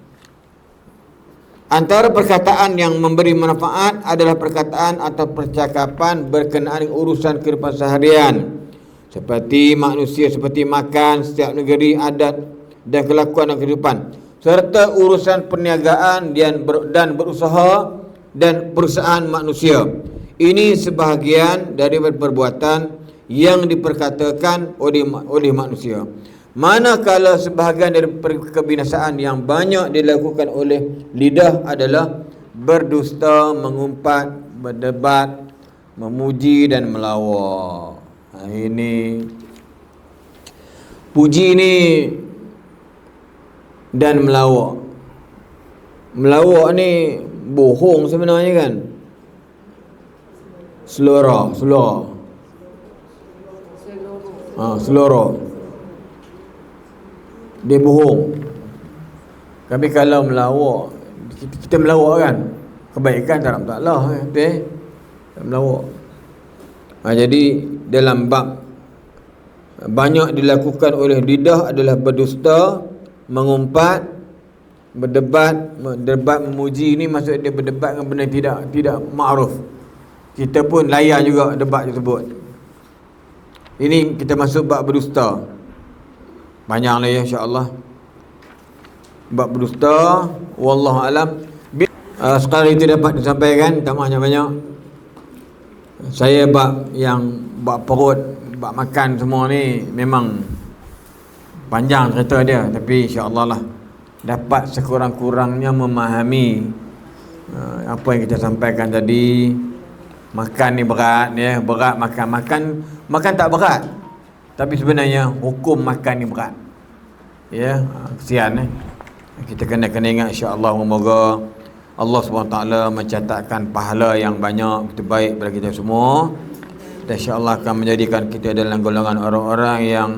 Antara perkataan yang memberi manfaat adalah perkataan atau percakapan berkenaan urusan kehidupan seharian, seperti manusia, seperti makan. Setiap negeri adat dan kelakuan dan kehidupan, serta urusan perniagaan dan berusaha dan perusahaan manusia. Ini sebahagian daripada perbuatan yang diperkatakan oleh manusia. Manakala sebahagian dari kebinasaan yang banyak dilakukan oleh lidah adalah berdusta, mengumpat, berdebat, memuji dan melawak. Ini puji ni dan melawak. Melawak ni bohong sebenarnya kan. Selora. Selora. Dia bohong. Tapi kalau melawak, kita melawak kan, kebaikan tak ada masalah, betul? Melawak. Jadi dalam bab banyak dilakukan oleh lidah adalah berdusta, mengumpat, berdebat, memuji. Ini maksud dia berdebat dengan benda tidak ma'ruf. Kita pun layan juga debat tersebut. Ini kita masuk bab berdusta. Banyaklah ya, insya-Allah. Bab berdusta, wallahu alam. Sekali itu dapat disampaikan, tak banyak-banyak. Saya bab perut, bab makan semua ni memang panjang cerita dia, tapi insya-Allah lah dapat sekurang-kurangnya memahami apa yang kita sampaikan tadi. Makan ni berat ya, berat makan tak berat. Tapi sebenarnya hukum makan ni berat. Ya, kesian kita kena ingat, insya-Allah, semoga Allah SWT mencatatkan pahala yang banyak, terbaik pada kita semua. Dan insya-Allah akan menjadikan kita dalam golongan orang-orang yang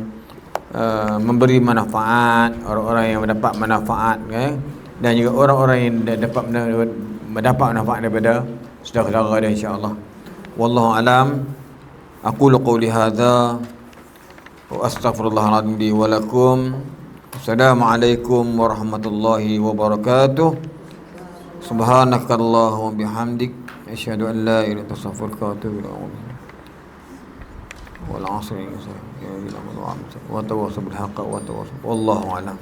memberi manfaat, orang-orang yang mendapat manfaat, dan juga orang-orang yang dapat manfaat daripada saudara-saudara dia, insya-Allah. Wallahu alam. Aqulu qawli hadza wa astaghfirullahaladzim li wa lakum. Assalamualaikum warahmatullahi wabarakatuh. Subhanakallahumma bihamdik, asyhadu an la ilaha illa anta, astaghfiruka wa atubu ilaik. Wal 'asri wa tawassaw bil haqqi wa tawassaw. Wallahu a'lam.